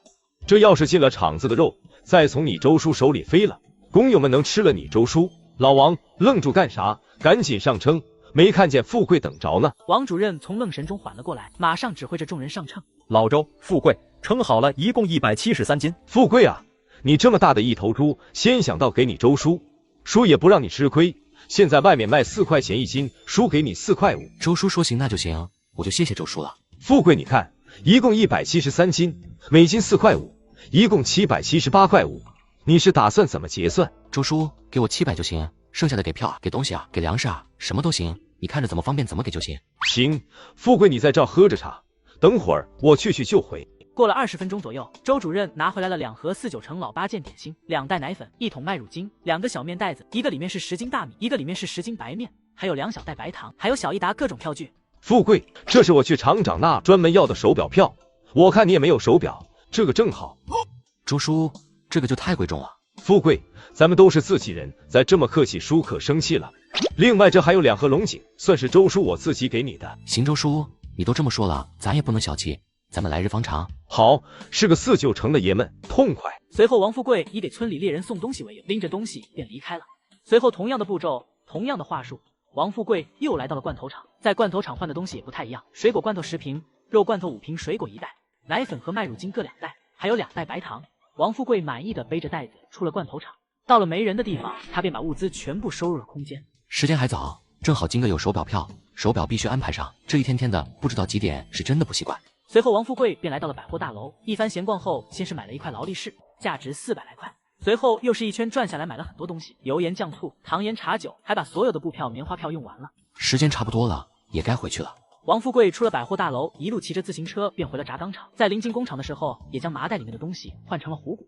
D: 这要是进了厂子的肉，再从你周叔手里飞了，工友们能吃了你周叔？老王，愣住干啥？赶紧上称！没看见富贵等着呢。
A: 王主任从愣神中缓了过来，马上指挥着众人上秤。
J: 老周，富贵，称好了，一共173斤。
D: 富贵啊，你这么大的一头猪，先想到给你周叔，叔也不让你吃亏。现在外面卖4块钱一斤，叔给你4块5。
C: 周叔说行那就行，我就谢谢周叔了。
D: 富贵，你看，一共173斤，每斤4块5，一共778块5。你是打算怎么结算？
C: 周叔，给我700就行，剩下的给票、给东西啊、给粮食啊，什么都行，你看着怎么方便怎么给就行。
D: 行，富贵你在这喝着茶，等会儿我去就回。
A: 过了20分钟左右，周主任拿回来了2盒4、9成老8件点心，2袋奶粉，1桶麦乳精，2个小面袋子，一个里面是10斤大米，一个里面是10斤白面，还有2小袋白糖，还有小一沓各种票据。
D: 富贵，这是我去厂长那专门要的手表票，我看你也没有手表，这个正好。
C: 周叔，这个就太贵重了。
D: 富贵，咱们都是自己人，再这么客气，叔可生气了。另外这还有2盒龙井，算是周叔我自己给你的。
C: 行，周叔，你都这么说了，咱也不能小气，咱们来日方长。
D: 好，是个4、9成的爷们，痛快。
A: 随后王富贵以给村里猎人送东西为由，拎着东西便离开了。随后同样的步骤，同样的话术，王富贵又来到了罐头厂。在罐头厂换的东西也不太一样，水果罐头10瓶，肉罐头5瓶，水果1袋，奶粉和麦乳精各2袋，还有2袋白糖。王富贵满意的背着袋子出了罐头厂，到了没人的地方，他便把物资全部收入了空间。
C: 时间还早，正好金哥有手表票，手表必须安排上，这一天天的不知道几点是真的不习惯。
A: 随后王富贵便来到了百货大楼，一番闲逛后，先是买了一块劳力士，价值400来块，随后又是一圈转下来买了很多东西，油盐酱醋、糖盐茶酒，还把所有的布票、棉花票用完了。
C: 时间差不多了，也该回去了。
A: 王富贵出了百货大楼，一路骑着自行车便回了轧钢厂。在临近工厂的时候，也将麻袋里面的东西换成了虎骨。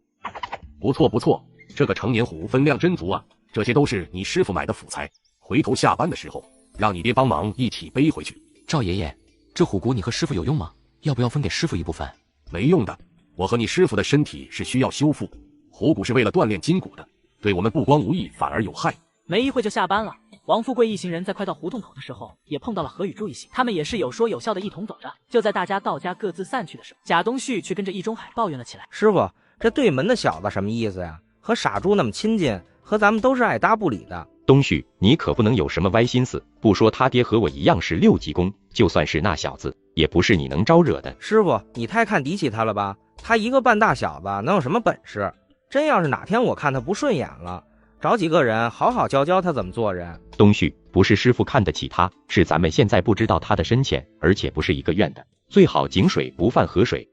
Q: 不错不错，这个成年虎分量真足啊！这些都是你师傅买的辅材，回头下班的时候让你爹帮忙一起背回去。
C: 赵爷爷，这虎骨你和师傅有用吗？要不要分给师傅一部分？
Q: 没用的，我和你师傅的身体是需要修复，虎骨是为了锻炼筋骨的，对我们不光无益，反而有害。
A: 没一会就下班了。王富贵一行人在快到胡同口的时候，也碰到了何雨珠一行，他们也是有说有笑的一同走着。就在大家道家各自散去的时候，贾东旭却跟着易中海抱怨了起来：“
O: 师傅，这对门的小子什么意思呀？和傻猪那么亲近，和咱们都是爱搭不理的。”
P: 东旭，你可不能有什么歪心思。不说他爹和我一样是6级工，就算是那小子，也不是你能招惹的。
O: 师傅，你太看低起他了吧？他一个半大小子，能有什么本事？真要是哪天我看他不顺眼了，找几个人好好教教他怎么做人。
P: 东旭，不是师傅看得起他，是咱们现在不知道他的深浅，而且不是一个院的，最好井水不犯河水。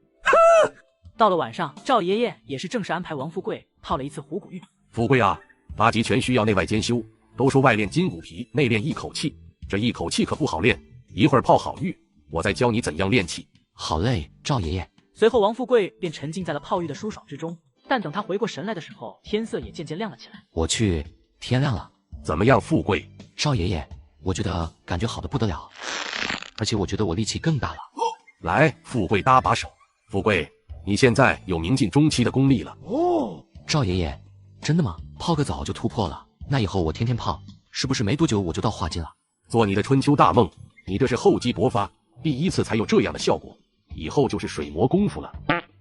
A: 到了晚上，赵爷爷也是正式安排王富贵泡了一次虎骨浴。
Q: 富贵啊，8级全需要内外兼修，都说外练筋骨皮，内练一口气，这一口气可不好练。一会儿泡好浴，我再教你怎样练气。
C: 好嘞，赵爷爷。
A: 随后王富贵便沉浸在了泡浴的舒爽之中，但等他回过神来的时候，天色也渐渐亮了起来。
C: 我去，天亮了。
Q: 怎么样，富贵？
C: 少爷爷，我觉得感觉好的不得了，而且我觉得我力气更大了。
Q: 来，富贵搭把手。富贵，你现在有明进中期的功力了。
C: 赵爷爷，真的吗？泡个澡就突破了，那以后我天天泡，是不是没多久我就到化境了？
Q: 做你的春秋大梦，你这是厚积薄发，第一次才有这样的效果，以后就是水磨功夫了。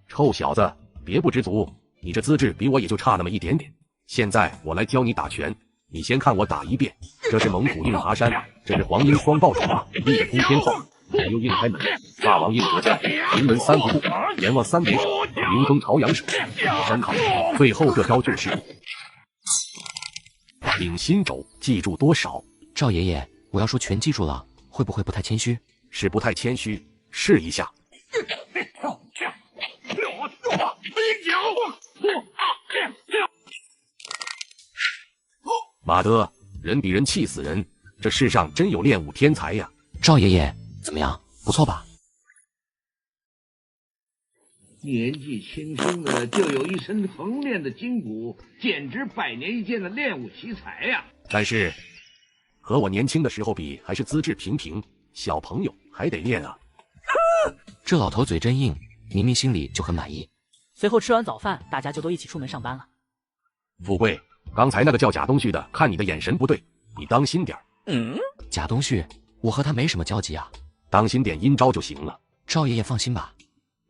Q: 臭小子，别不知足，你这资质比我也就差那么一点点。现在我来教你打拳，你先看我打一遍。这是蒙古硬爬山，这是黄鹰双豹爪，立通天炮，左右硬开门，霸王硬隔将，临门三不顾，阎王三点手，迎风朝阳手，山扛。最后这招就是领心肘，记住多少？
C: 赵爷爷，我要说全记住了，会不会不太谦虚？
Q: 是不太谦虚，试一下。马德，人比人气死人，这世上真有练武天才呀！
C: 赵爷爷，怎么样？不错吧？
R: 年纪轻轻的就有一身横练的筋骨，简直百年一见的练武奇才呀！
Q: 但是和我年轻的时候比，还是资质平平，小朋友还得练啊。
C: 这老头嘴真硬，明明心里就很满意。
A: 随后吃完早饭，大家就都一起出门上班了。
Q: 富贵，刚才那个叫贾东旭的，看你的眼神不对，你当心点。
C: 贾东旭，我和他没什么交集啊，
Q: 当心点阴招就行了。
C: 赵爷爷放心吧，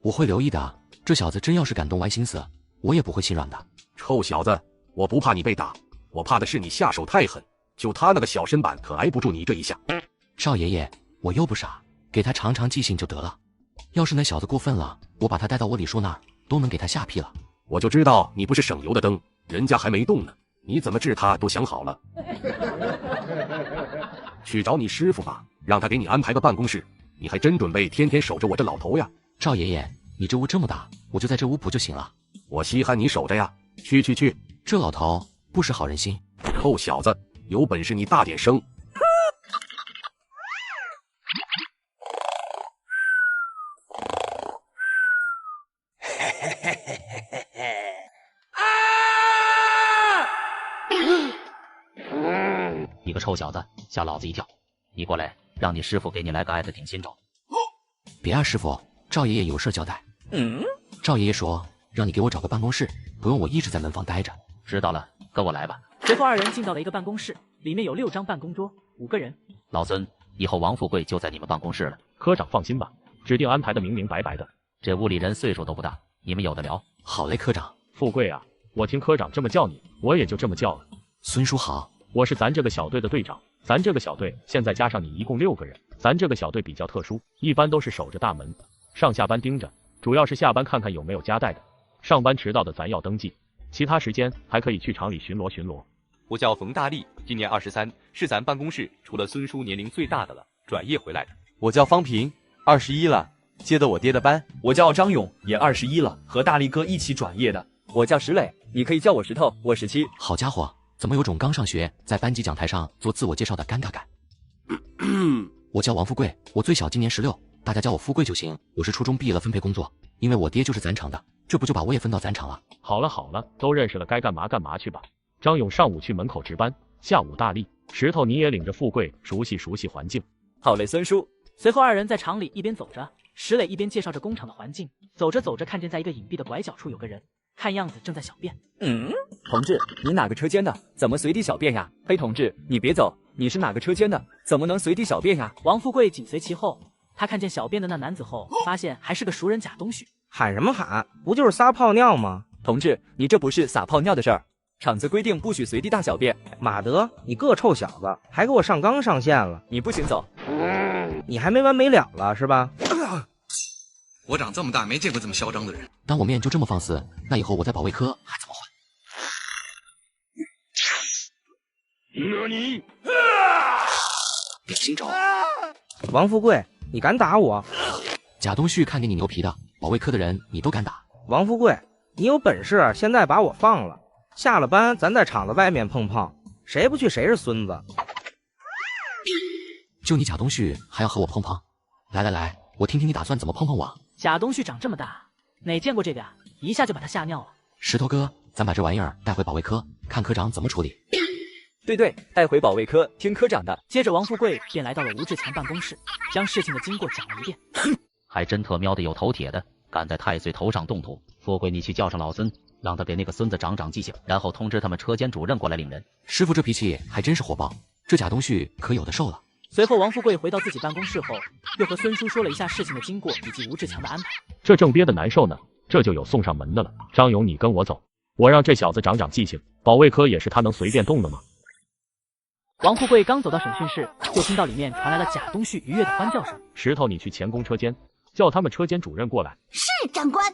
C: 我会留意的。这小子真要是敢动歪心思，我也不会心软的。
Q: 臭小子，我不怕你被打，我怕的是你下手太狠，就他那个小身板可挨不住你这一下。
C: 赵爷爷，我又不傻，给他尝尝记性就得了。要是那小子过分了，我把他带到我李叔那儿，都能给他吓屁了。
Q: 我就知道你不是省油的灯，人家还没动呢，你怎么治他都想好了。去找你师傅吧，让他给你安排个办公室。你还真准备天天守着我这老头呀？
C: 赵爷爷，你这屋这么大，我就在这屋补就行了。
Q: 我稀罕你守着呀！去，
C: 这老头不识好人心。
Q: 臭小子，有本事你大点声！
T: 你个臭小子，吓老子一跳！你过来，让你师傅给你来个爱的顶心肘。
C: 别啊，师傅，赵爷爷有事交代。赵爷爷说让你给我找个办公室，不用我一直在门房待着。
T: 知道了，跟我来吧。
A: 随后二人进到了一个办公室，里面有6张办公桌，5个人。
T: 老孙，以后王富贵就在你们办公室了。
G: 科长放心吧，指定安排的明明白白的。
T: 这屋里人岁数都不大，你们有的聊。
C: 好嘞，科长。
G: 富贵啊，我听科长这么叫你，我也就这么叫了。
C: 孙叔好。
G: 我是咱这个小队的队长，咱这个小队现在加上你一共6个人。咱这个小队比较特殊，一般都是守着大门，上下班盯着，主要是下班看看有没有夹带的，上班迟到的咱要登记，其他时间还可以去厂里巡逻巡逻。
B: 我叫冯大力，今年23，是咱办公室除了孙叔年龄最大的了，转业回来的。
E: 我叫方平，21了，接的我爹的班。
V: 我叫张勇，也21了，和大力哥一起转业的。
E: 我叫石磊，你可以叫我石头，我17。
C: 好家伙，怎么有种刚上学在班级讲台上做自我介绍的尴尬感？我叫王富贵，我最小，今年16，大家叫我富贵就行。我是初中毕业了分配工作，因为我爹就是咱厂的，这不就把我也分到咱厂了。
G: 好了，都认识了，该干嘛干嘛去吧。张勇上午去门口值班，下午大力，石头你也领着富贵熟悉环境。
E: 好嘞，孙叔。
A: 随后二人在厂里一边走着，石磊一边介绍着工厂的环境。走着走着，看见在一个隐蔽的拐角处有个人，看样子正在小便。
E: 同志，你哪个车间的？怎么随地小便呀？嘿，同志，你别走，你是哪个车间的？怎么能随地小便呀？
A: 王富贵紧随其后，他看见小便的那男子后，发现还是个熟人贾东旭。
O: 喊什么喊？不就是撒泡尿吗？
E: 同志，你这不是撒泡尿的事儿，厂子规定不许随地大小便。
O: 马德，你个臭小子，还给我上纲上线了！
E: 你不许走！
O: 你还没完没了了是吧？
X: 我长这么大没见过这么嚣张的人。
C: 当我面就这么放肆，那以后我在保卫科还怎么混？顶心肘！
O: 王富贵，你敢打我？
C: 贾东旭看见你牛皮的，保卫科的人你都敢打？
O: 王富贵，你有本事现在把我放了，下了班咱在厂子外面碰碰，谁不去谁是孙子。
C: 就你贾东旭还要和我碰碰？来，我听听你打算怎么碰碰我。
A: 贾东旭长这么大，哪见过这个呀？一下就把他吓尿了。
C: 石头哥，咱把这玩意儿带回保卫科，看科长怎么处理。
E: 对，带回保卫科，听科长的。
A: 接着王富贵便来到了吴志强办公室，将事情的经过讲了一遍。
T: 还真特喵的有头铁的，敢在太岁头上动土，富贵你去叫上老孙，让他给那个孙子长记性，然后通知他们车间主任过来领人。
C: 师傅这脾气还真是火爆，这假东旭可有的受了。
A: 随后，王富贵回到自己办公室后，又和孙叔说了一下事情的经过以及吴志强的安排。
G: 这正憋得难受呢，这就有送上门的了。张勇，你跟我走，我让这小子长记性。保卫科也是他能随便动的吗？
A: 王富贵刚走到审讯室，就听到里面传来了贾东旭愉悦的欢叫声。
G: 石头，你去前宫车间，叫他们车间主任过来。
W: 是，长官。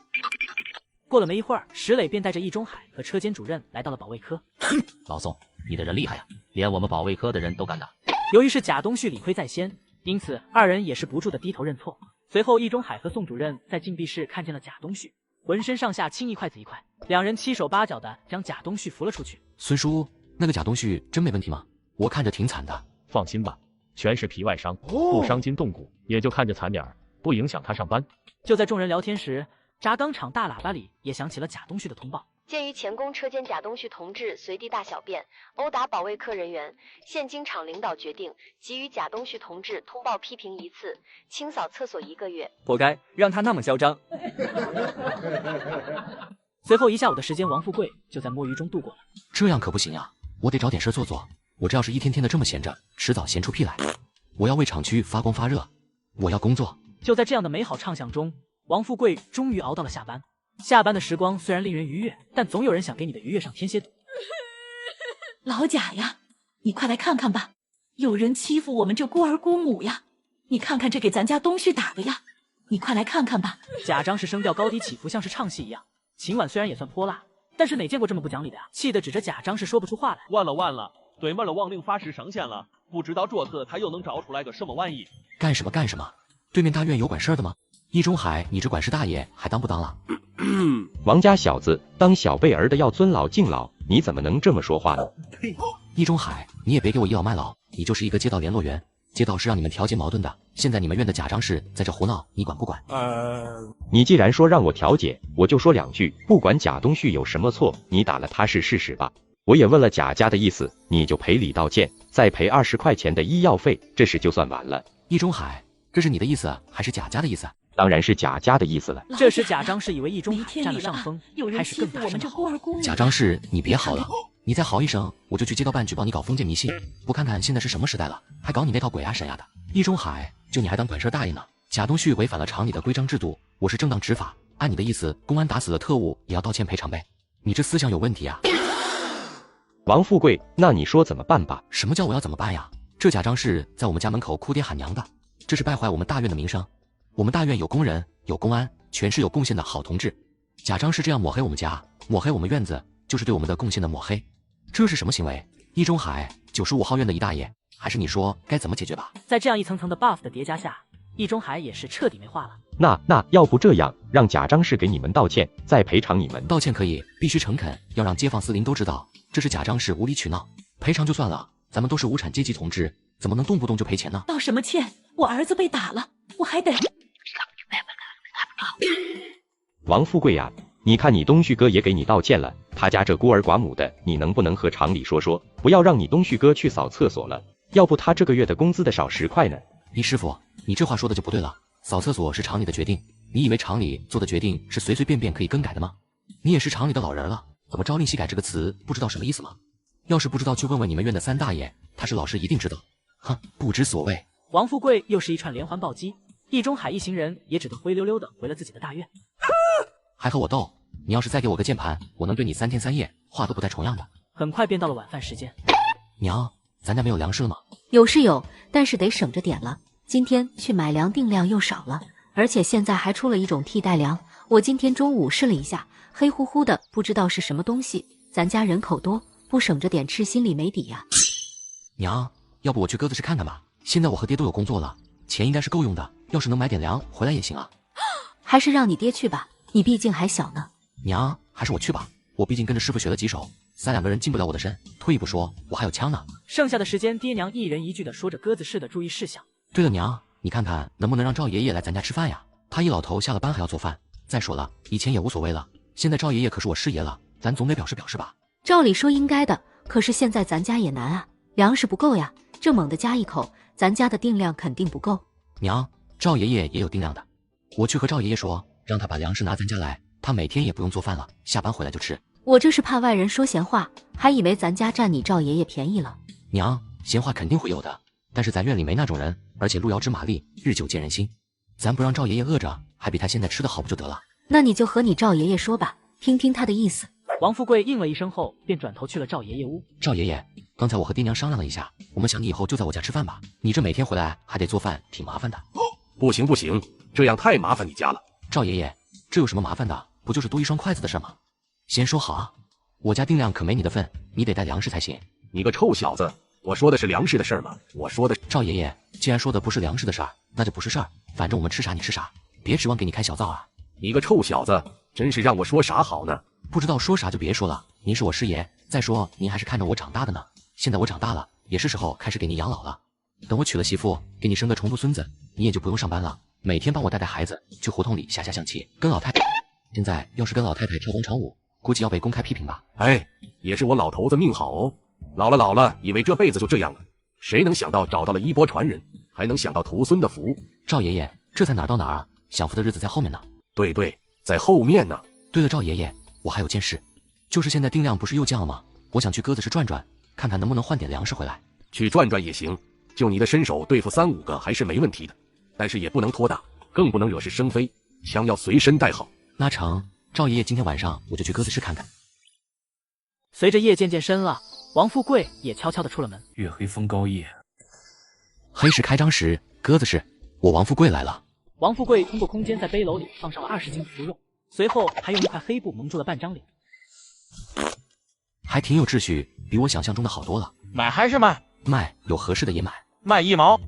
A: 过了没一会儿，石磊便带着易中海和车间主任来到了保卫科。
T: 老宋，你的人厉害呀，连我们保卫科的人都敢打。
A: 由于是贾东旭理亏在先，因此二人也是不住的低头认错。随后，易中海和宋主任在禁闭室看见了贾东旭，浑身上下青一块紫一块，两人七手八脚的将贾东旭扶了出去。
C: 孙叔，那个贾东旭真没问题吗？我看着挺惨的。
G: 放心吧，全是皮外伤，不伤筋动骨，也就看着惨点儿，不影响他上班。
A: 就在众人聊天时，轧钢厂大喇叭里也响起了贾东旭的通报。
H: 鉴于前宫车间贾东旭同志随地大小便、殴打保卫科人员，现经厂领导决定给予贾东旭同志通报批评一次，清扫厕所1个月。
E: 活该，让他那么嚣张。
A: 随后1下午的时间，王富贵就在摸鱼中度过了。
C: 这样可不行呀，我得找点事做做。我这要是一天天的这么闲着，迟早闲出屁来。我要为厂区发光发热，我要工作。
A: 就在这样的美好畅想中，王富贵终于熬到了下班。下班的时光虽然令人愉悦，但总有人想给你的愉悦上添些堵。
I: 老贾呀，你快来看看吧，有人欺负我们这孤儿孤母呀！你看看这给咱家东旭打的呀，你快来看看吧。
A: 贾张氏声调高低起伏，像是唱戏一样。秦婉虽然也算泼辣，但是哪见过这么不讲理的呀？气得指着贾张氏说不出话来。
K: 完了，对面的亡灵法师上线了，不知道这次他又能找出来个什么玩意？
C: 干什么？对面大院有管事的吗？易中海，你这管事大爷还当不当了？
P: 王家小子，当小辈儿的要尊老敬老，你怎么能这么说话呢？
C: 易中海，你也别给我倚老卖老，你就是一个街道联络员，街道是让你们调解矛盾的，现在你们院的贾张氏在这胡闹，你管不管？
P: 你既然说让我调解，我就说2句，不管贾东旭有什么错，你打了他是事实吧。我也问了贾家的意思，你就赔礼道歉，再赔20块钱的医药费，这事就算完了。
C: 易中海，这是你的意思还是贾家的意思？
P: 当然是贾家的意思了。
A: 这时贾张氏以为易中海占了上风，开始更大声的吼。
C: 贾张氏，你别嚎了，你再嚎一声，我就去街道办举报你搞封建迷信。不看看现在是什么时代了，还搞你那套鬼啊神呀的。易中海，就你还当管事大爷呢？贾东旭违反了厂里的规章制度，我是正当执法，按你的意思，公安打死了特务也要道歉赔偿呗？你这思想有问题啊！
P: 王富贵，那你说怎么办吧？
C: 什么叫我要怎么办呀？这贾张氏在我们家门口哭爹喊娘的，这是败坏我们大院的名声。我们大院有工人，有公安，全是有贡献的好同志。贾张氏这样抹黑我们家，抹黑我们院子，就是对我们的贡献的抹黑。这是什么行为？易中海，95号院的易大爷，还是你说该怎么解决吧？
A: 在这样一层层的 buff 的叠加下，易中海也是彻底没话了。
P: 那要不这样，让贾张氏给你们道歉，再赔偿你们。
C: 道歉可以，必须诚恳，要让街坊四邻都知道，这是贾张氏无理取闹。赔偿就算了，咱们都是无产阶级同志，怎么能动不动就赔钱呢？
I: 道什么歉？我儿子被打了，我还得……
P: 王富贵呀，你看你东旭哥也给你道歉了，他家这孤儿寡母的，你能不能和厂里说，不要让你东旭哥去扫厕所了？要不他这个月的工资得少10块呢。
C: 易师傅，你这话说的就不对了，扫厕所是厂里的决定，你以为厂里做的决定是随随便便可以更改的吗？你也是厂里的老人了，怎么朝令夕改这个词不知道什么意思吗？要是不知道，去问问你们院的3大爷，他是老师一定知道。哼，不知所谓。
A: 王富贵又是一串连环暴击，易中海一行人也只得灰溜溜的回了自己的大院。
C: 还和我斗？你要是再给我个键盘，我能对你3天3夜，话都不带重样的。
A: 很快便到了晚饭时间。
C: 娘，咱家没有粮食了吗？
F: 有是有，但是得省着点了。今天去买粮订量又少了，而且现在还出了一种替代粮。我今天中午试了一下，黑乎乎的，不知道是什么东西。咱家人口多，不省着点吃，心里没底呀。
C: 娘，要不我去鸽子市看看吧？现在我和爹都有工作了，钱应该是够用的，要是能买点粮回来也行啊。
F: 还是让你爹去吧，你毕竟还小呢。
C: 娘，还是我去吧，我毕竟跟着师傅学了几手，2个人进不了我的身。退一步说，我还有枪呢。
A: 剩下的时间，爹娘一人一句的说着鸽子市的注意事项。
C: 对了，娘，你看看能不能让赵爷爷来咱家吃饭呀？他一老头下了班还要做饭。再说了，以前也无所谓了，现在赵爷爷可是我师爷了，咱总得表示表示吧。
F: 照理说应该的，可是现在咱家也难啊，粮食不够呀，这猛地加一口，咱家的定量肯定不够。
C: 娘，赵爷爷也有定量的，我去和赵爷爷说，让他把粮食拿咱家来，他每天也不用做饭了，下班回来就吃。
F: 我这是怕外人说闲话，还以为咱家占你赵爷爷便宜了。
C: 娘，闲话肯定会有的，但是咱院里没那种人，而且路遥知马力，日久见人心。咱不让赵爷爷饿着，还比他现在吃的好不就得了？
F: 那你就和你赵爷爷说吧，听听他的意思。
A: 王富贵应了一声后，便转头去了赵爷爷屋。
C: 赵爷爷，刚才我和爹娘商量了一下，我们想你以后就在我家吃饭吧。你这每天回来还得做饭，挺麻烦的。
Q: 不行不行，这样太麻烦你家了。
C: 赵爷爷，这有什么麻烦的？不就是多一双筷子的事吗？先说好啊，我家定量可没你的份，你得带粮食才行。
Q: 你个臭小子，我说的是粮食的事儿吗？我说的……
C: 赵爷爷，既然说的不是粮食的事儿，那就不是事儿。反正我们吃啥你吃啥，别指望给你开小灶啊。
Q: 你个臭小子，真是让我说啥好呢？
C: 不知道说啥就别说了，您是我师爷，再说您还是看着我长大的呢。现在我长大了，也是时候开始给您养老了。等我娶了媳妇，给你生个重复孙子，你也就不用上班了，每天帮我带带孩子，去胡同里下下象棋，跟老太太。现在要是跟老太太跳广场舞，估计要被公开批评吧。
Q: 哎，也是我老头子命好哦，老了，以为这辈子就这样了，谁能想到找到了衣钵传人，还能想到徒孙的福。
C: 赵爷爷，这才哪儿到哪儿啊？享福的日子在后面呢。
Q: 对，在后面呢。
C: 对了，赵爷爷，我还有件事，就是现在定量不是又降了吗？我想去鸽子市转转，看看能不能换点粮食回来。
Q: 去转转也行，就你的身手对付3、5个还是没问题的，但是也不能拖大，更不能惹是生非，枪要随身带好。
C: 那成，赵爷爷今天晚上我就去鸽子市看看。
A: 随着夜渐渐深了，王富贵也悄悄地出了门。
V: 月黑风高夜，
C: 黑市开张时，鸽子市，我王富贵来了。
A: 王富贵通过空间在背篓里放上了20斤腐肉，随后还用一块黑布蒙住了半张脸，
C: 还挺有秩序，比我想象中的好多了。
L: 买还是卖？
C: 卖，有合适的也买。
L: 卖1毛，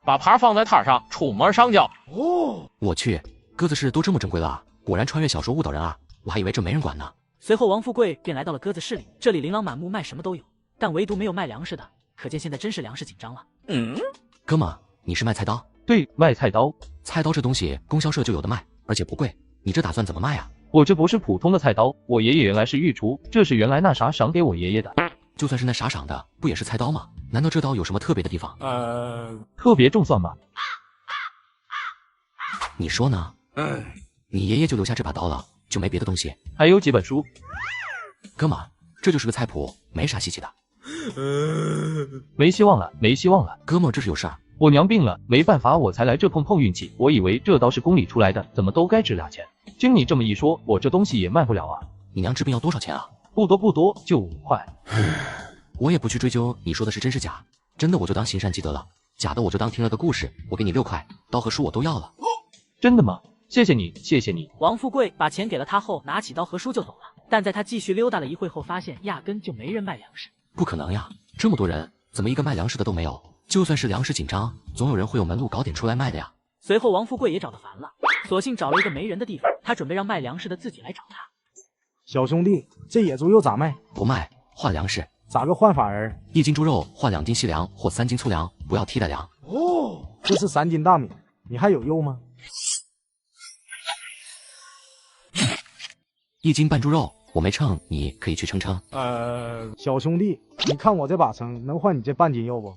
L: 把牌放在摊上，出门上交。
C: 哦，我去，鸽子市都这么正规了，果然穿越小说误导人啊！我还以为这没人管呢。
A: 随后王富贵便来到了鸽子市里，这里琳琅满目，卖什么都有，但唯独没有卖粮食的，可见现在真是粮食紧张了。
C: 哥们，你是卖菜刀？
K: 对，卖菜刀。
C: 菜刀这东西供销社就有的卖，而且不贵，你这打算怎么卖啊？
K: 我这不是普通的菜刀，我爷爷原来是御厨，这是原来那啥赏给我爷爷的。
C: 就算是那啥赏的，不也是菜刀吗？难道这刀有什么特别的地方？
K: 特别重算吗？
C: 你说呢？你爷爷就留下这把刀了，就没别的东西？
K: 还有几本书。
C: 哥们，这就是个菜谱，没啥稀奇的。
K: 没希望了，没希望了。
C: 哥们，这是有事儿。
K: 我娘病了，没办法，我才来这碰运气。我以为这刀是宫里出来的，怎么都该值俩钱。经你这么一说，我这东西也卖不了啊。
C: 你娘治病要多少钱啊？
K: 不多，就5块。
C: 我也不去追究你说的是真是假，真的我就当行善积德了，假的我就当听了个故事。我给你6块，刀和书我都要了。
K: 真的吗？谢谢你，谢谢你。
A: 王富贵把钱给了他后，拿起刀和书就走了。但在他继续溜达了一会后，发现压根就没人卖粮食。
C: 不可能呀，这么多人，怎么一个卖粮食的都没有？就算是粮食紧张，总有人会有门路搞点出来卖的呀。
A: 随后王富贵也找得烦了，索性找了一个没人的地方，他准备让卖粮食的自己来找他。
N: 小兄弟，这野猪肉咋卖？
C: 不卖，换粮食。
N: 咋个换法儿
C: ？1斤猪肉换2斤细粮或3斤粗粮，不要替代粮。
N: 哦，这是3斤大米，你还有肉吗
C: ？1斤半猪肉，我没称，你可以去称。
N: 小兄弟，你看我这把称能换你这半斤肉不？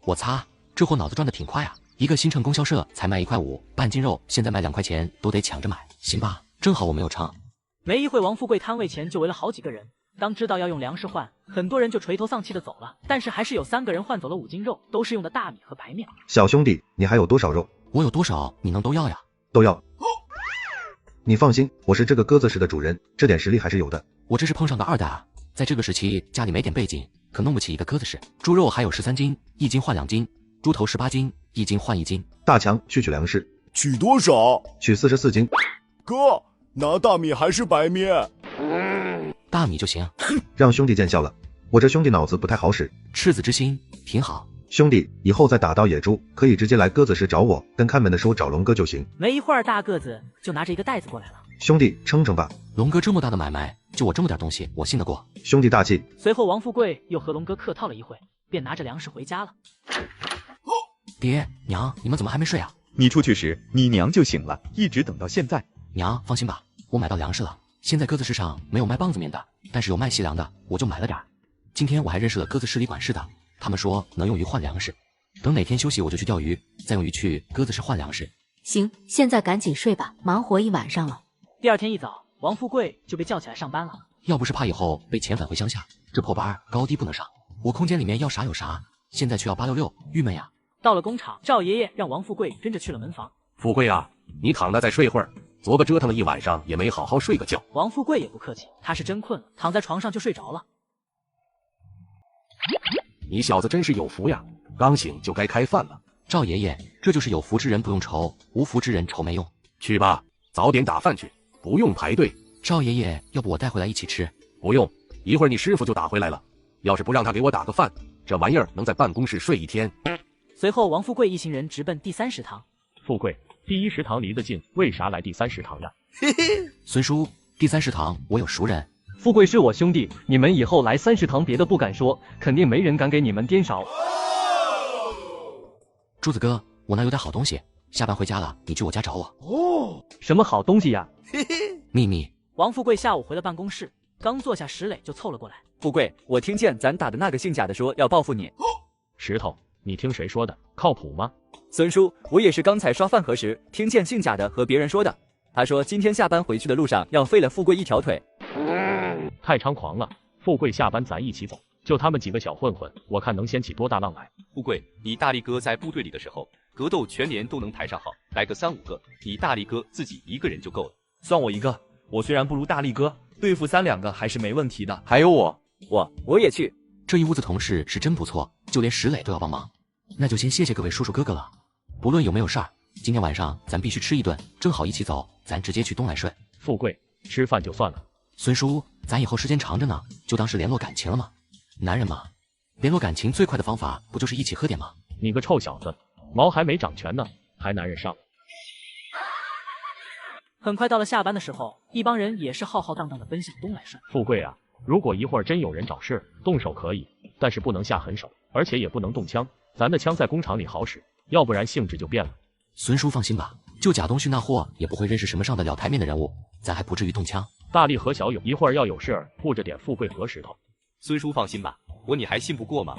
C: 我擦，这货脑子转得挺快啊！一个新称供销社才卖1块5，半斤肉现在卖2块钱，都得抢着买。行吧，正好我没有称。
A: 没一会，王富贵摊位前就围了好几个人。当知道要用粮食换，很多人就垂头丧气的走了。但是还是有3个人换走了5斤肉，都是用的大米和白面。
S: 小兄弟，你还有多少肉？
C: 我有多少，你能都要呀？
S: 都要。你放心，我是这个鸽子市的主人，这点实力还是有的。
C: 我这是碰上个2代啊，在这个时期家里没点背景，可弄不起一个鸽子市。猪肉还有13斤，1斤换2斤；猪头18斤，1斤换1斤。
S: 大强去取粮食，
U: 取多少？
S: 取44斤。
U: 哥，拿大米还是白面？
C: 大米就行。
S: 让兄弟见笑了，我这兄弟脑子不太好使。
C: 赤子之心挺好。
S: 兄弟，以后再打到野猪，可以直接来鸽子市找我，跟看门的时候找龙哥就行。
A: 没一会儿，大个子就拿着一个袋子过来了。
S: 兄弟，称吧。
C: 龙哥这么大的买卖，就我这么点东西，我信得过。
S: 兄弟大气。
A: 随后王富贵又和龙哥客套了一会，便拿着粮食回家了。
C: 爹娘，你们怎么还没睡啊？
Y: 你出去时，你娘就醒了，一直等到现在。
C: 娘，放心吧，我买到粮食了。现在鸽子市场没有卖棒子面的，但是有卖细粮的，我就买了点。今天我还认识了鸽子市里管事的，他们说能用鱼换粮食。等哪天休息我就去钓鱼，再用鱼去鸽子市换粮食。
F: 行，现在赶紧睡吧，忙活一晚上了。
A: 第二天一早，王富贵就被叫起来上班了。
C: 要不是怕以后被遣返回乡下，这破班高低不能上。我空间里面要啥有啥，现在却要866，郁闷呀。
A: 到了工厂，赵爷爷让王富贵跟着去了门房。
Q: 富贵啊，你躺那再睡会儿，昨个折腾了一晚上，也没好好睡个觉。
A: 王富贵也不客气，他是真困了，躺在床上就睡着了。
Q: 你小子真是有福呀，刚醒就该开饭了。
C: 赵爷爷，这就是有福之人不用愁，无福之人愁没用。
Q: 去吧，早点打饭去，不用排队。
C: 赵爷爷，要不我带回来一起吃？
Q: 不用，一会儿你师傅就打回来了。要是不让他给我打个饭，这玩意儿能在办公室睡一天。
A: 随后，王富贵一行人直奔第3食堂。
G: 富贵，第1食堂离得近，为啥来第3食堂呀？
C: 孙叔，第3食堂我有熟人。
B: 富贵是我兄弟，你们以后来3食堂别的不敢说，肯定没人敢给你们颠勺。
C: 柱子哥，我那有点好东西，下班回家了，你去我家找我。
B: 哦，什么好东西呀？
C: 秘密。
A: 王富贵下午回了办公室，刚坐下，石磊就凑了过来。
E: 富贵，我听见咱打的那个姓贾的说要报复你。
G: 石头，你听谁说的？靠谱吗？
E: 孙叔，我也是刚才刷饭盒时听见姓贾的和别人说的。他说今天下班回去的路上要废了富贵一条腿。
G: 太猖狂了！富贵下班咱一起走，就他们几个小混混，我看能掀起多大浪来。
D: 富贵，你大力哥在部队里的时候，格斗全连都能排上号，来个3、5个，你大力哥自己一个人就够了。
V: 算我一个，我虽然不如大力哥，对付3、2个还是没问题的。
E: 还有我也去。
C: 这一屋子同事是真不错，就连石磊都要帮忙。那就先谢谢各位叔叔哥哥了。不论有没有事儿，今天晚上咱必须吃一顿，正好一起走，咱直接去东来顺。
G: 富贵，吃饭就算了。
C: 孙叔，咱以后时间长着呢，就当是联络感情了吗？男人嘛，联络感情最快的方法不就是一起喝点吗？
G: 你个臭小子，毛还没长全呢，还男人上。
A: 很快到了下班的时候，一帮人也是浩浩荡荡的奔向东来顺。
G: 富贵啊，如果一会儿真有人找事，动手可以，但是不能下狠手，而且也不能动枪，咱的枪在工厂里好使，要不然性质就变了。
C: 孙叔放心吧，就贾东旭那货也不会认识什么上得了台面的人物，咱还不至于动枪。
G: 大力和小勇一会儿要有事儿，护着点富贵和石头。
D: 孙叔放心吧，你还信不过吗？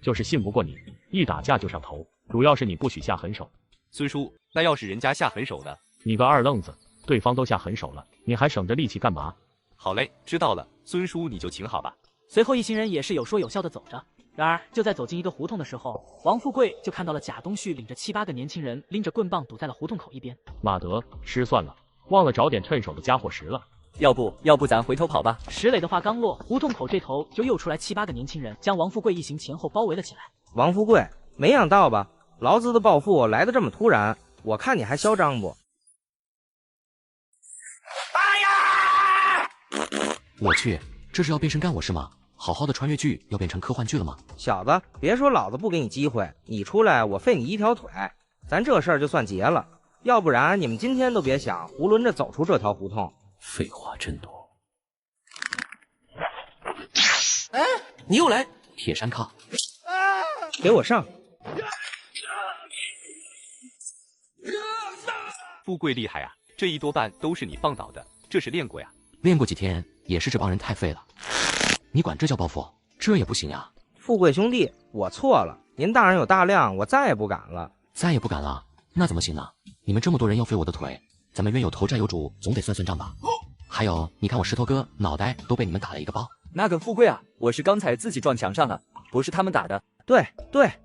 G: 就是信不过你，一打架就上头，主要是你不许下狠手。
D: 孙叔，那要是人家下狠手呢？
G: 你个二愣子，对方都下狠手了，你还省着力气干嘛？
D: 好嘞，知道了，孙叔你就请好吧。
A: 随后一行人也是有说有笑的走着。然而就在走进一个胡同的时候，王富贵就看到了贾东旭领着7、8个年轻人拎着棍棒堵在了胡同口一边。
G: 马德，失算了，忘了找点趁手的家伙使了。
E: 要不咱回头跑吧。
A: 石磊的话刚落，胡同口这头就又出来7、8个年轻人，将王富贵一行前后包围了起来。
O: 王富贵，没想到吧？劳资的报复来得这么突然，我看你还嚣张不？
C: 我去，这是要变身干我是吗？好好的穿越剧要变成科幻剧了吗？
O: 小子，别说老子不给你机会，你出来我废你一条腿，咱这事儿就算结了。要不然你们今天都别想囫囵着走出这条胡同。
C: 废话真多。哎，你又来！铁山靠，
O: 给我上！
D: 富贵厉害啊，这一多半都是你放倒的，这是练过呀？
C: 练过几天，也是这帮人太废了。你管这叫报复？这也不行呀！
O: 富贵兄弟，我错了，您大人有大量，我再也不敢了。
C: 再也不敢了？那怎么行呢？你们这么多人要废我的腿，咱们冤有头债有主，总得算算账吧。还有，你看我石头哥脑袋都被你们打了一个包。
E: 那个富贵啊，我是刚才自己撞墙上了，不是他们打的。
O: 对，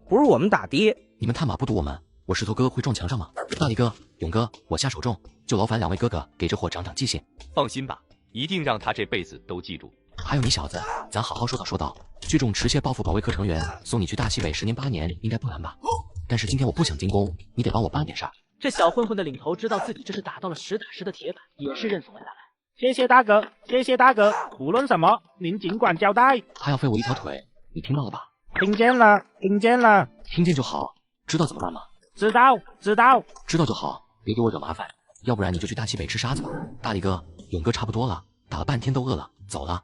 O: 不是我们打的。
C: 你们探马不堵我们，我石头哥会撞墙上吗？大力哥、勇哥，我下手重，就劳烦2位哥哥给这货长长记性。
D: 放心吧，一定让他这辈子都记住。
C: 还有你小子，咱好好说道说道，聚众持械报复保卫科成员，送你去大西北10年8年，应该不难吧？但是今天我不想进宫，你得帮我办点事儿。
A: 这小混混的领头知道自己这是打到了实打实的铁板，也是认怂了下来。
J: 谢谢大哥，谢谢大哥，无论什么，您尽管交代。
C: 他要废我一条腿，你听到了吧？
J: 听见了，听见了。
C: 听见就好，知道怎么办吗？
J: 知道，知道。
C: 知道就好，别给我惹麻烦，要不然你就去大西北吃沙子吧。大力哥、勇哥差不多了，打了半天都饿了，走了。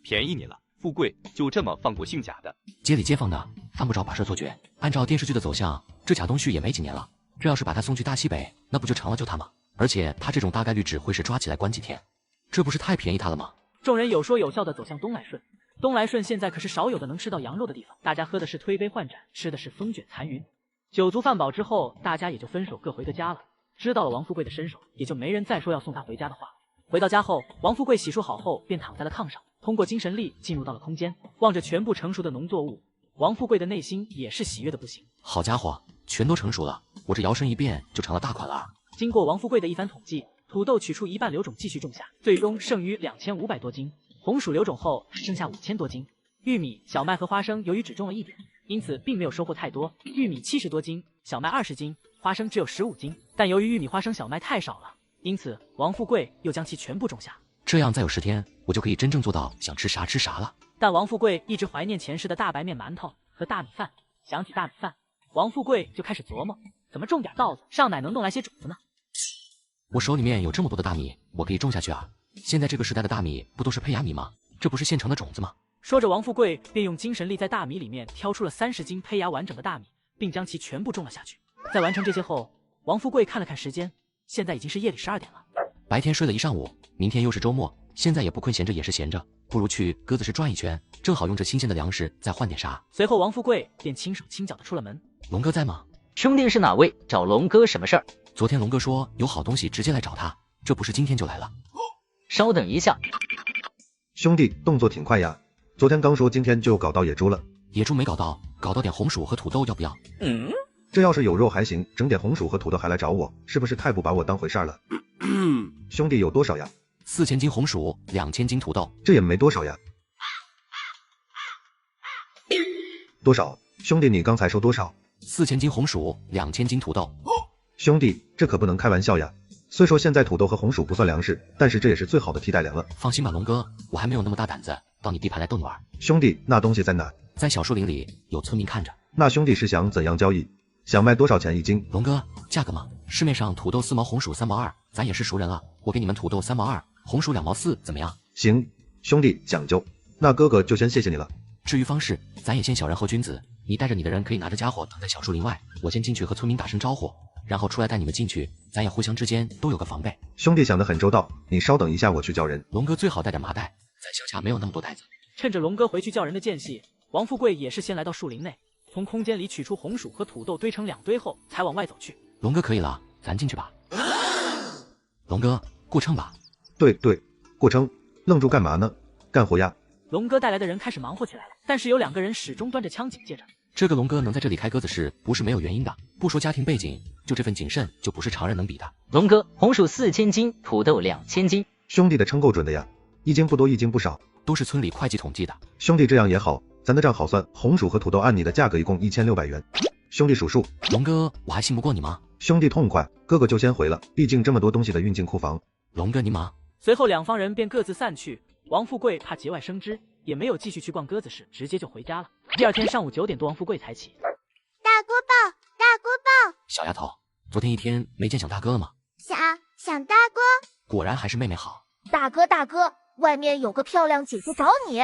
D: 便宜你了，富贵就这么放过姓贾的？
C: 街里街坊的犯不着把事做绝。按照电视剧的走向，这贾东旭也没几年了，这要是把他送去大西北，那不就成了就他吗？而且他这种大概率只会是抓起来关几天，这不是太便宜他了吗？
A: 众人有说有笑的走向东来顺。东来顺现在可是少有的能吃到羊肉的地方，大家喝的是推杯换盏，吃的是风卷残云。酒足饭饱之后，大家也就分手各回各家了。知道了王富贵的身手，也就没人再说要送他回家的话。回到家后，王富贵洗漱好后便躺在了炕上，通过精神力进入到了空间，望着全部成熟的农作物，王富贵的内心也是喜悦的不行。
C: 好家伙，全都成熟了，我这摇身一变就成了大款了啊！
A: 经过王富贵的一番统计，土豆取出一半留种继续种下，最终剩余2500多斤；红薯留种后剩下5000多斤。玉米、小麦和花生由于只种了1点，因此并没有收获太多。玉米70多斤，小麦20斤，花生只有15斤。但由于玉米、花生、小麦太少了，因此王富贵又将其全部种下。
C: 这样再有10天，我就可以真正做到想吃啥吃啥了。
A: 但王富贵一直怀念前世的大白面馒头和大米饭，想起大米饭，王富贵就开始琢磨，怎么种点稻子，上哪能弄来些种子呢？
C: 我手里面有这么多的大米，我可以种下去啊！现在这个时代的大米不都是胚芽米吗？这不是现成的种子吗？
A: 说着，王富贵便用精神力在大米里面挑出了30斤胚芽完整的大米，并将其全部种了下去。在完成这些后，王富贵看了看时间，现在已经是夜里12点了。
C: 白天睡了一上午，明天又是周末，现在也不困闲着也是闲着，不如去鸽子市转一圈，正好用这新鲜的粮食再换点啥。
A: 随后，王富贵便轻手轻脚的出了门。
C: 龙哥在吗？
M: 兄弟是哪位？找龙哥什么事儿？
C: 昨天龙哥说有好东西直接来找他，这不是今天就来了？
M: 稍等一下。
S: 兄弟动作挺快呀，昨天刚说今天就搞到野猪了。
C: 野猪没搞到，搞到点红薯和土豆要不要？
S: 这要是有肉还行，整点红薯和土豆还来找我，是不是太不把我当回事了？兄弟有多少呀
C: ？4000斤红薯，2000斤土豆，
S: 这也没多少呀。多少？兄弟你刚才说多少
C: ？4000斤红薯，2000斤土豆。
S: 兄弟，这可不能开玩笑呀。虽说现在土豆和红薯不算粮食，但是这也是最好的替代粮了。
C: 放心吧，龙哥，我还没有那么大胆子到你地盘来逗你玩。
S: 兄弟，那东西在哪？
C: 在小树林里，有村民看着。
S: 那兄弟是想怎样交易？想卖多少钱一斤？
C: 龙哥，价格嘛，市面上土豆4毛，红薯3毛2，咱也是熟人了，我给你们土豆3毛2，红薯2毛4，怎么样？
S: 行，兄弟讲究。那哥哥就先谢谢你了。
C: 至于方式，咱也先小人后君子，你带着你的人可以拿着家伙等在小树林外，我先进去和村民打声招呼，然后出来带你们进去，咱也互相之间都有个防备。
S: 兄弟想得很周到，你稍等一下，我去叫人。
C: 龙哥最好带点麻袋，咱乡下没有那么多袋子。
A: 趁着龙哥回去叫人的间隙，王富贵也是先来到树林内，从空间里取出红薯和土豆堆成2堆后，才往外走去。
C: 龙哥可以了，咱进去吧。龙哥，过秤吧。
S: 对，过秤。愣住干嘛呢？干活呀！
A: 龙哥带来的人开始忙活起来了，但是有2个人始终端着枪警戒着。
C: 这个龙哥能在这里开鸽子市，不是没有原因的。不说家庭背景，就这份谨慎，就不是常人能比的。
M: 龙哥，红薯4000斤，土豆2000斤。
S: 兄弟的称够准的呀，一斤不多，一斤不少，
C: 都是村里会计统计的。
S: 兄弟这样也好，咱的账好算。红薯和土豆按你的价格一共1600元。兄弟数数。
C: 龙哥，我还信不过你吗？
S: 兄弟痛快，哥哥就先回了，毕竟这么多东西得运进库房。
C: 龙哥您忙。
A: 随后2方人便各自散去。王富贵怕节外生枝，也没有继续去逛鸽子市，直接就回家了。第2天上午9点多，王富贵才起。
R: 大锅爆，大锅爆！
C: 小丫头，昨天一天没见想大哥了吗？
R: 想大哥。
C: 果然还是妹妹好。
R: 大哥，外面有个漂亮姐姐找你。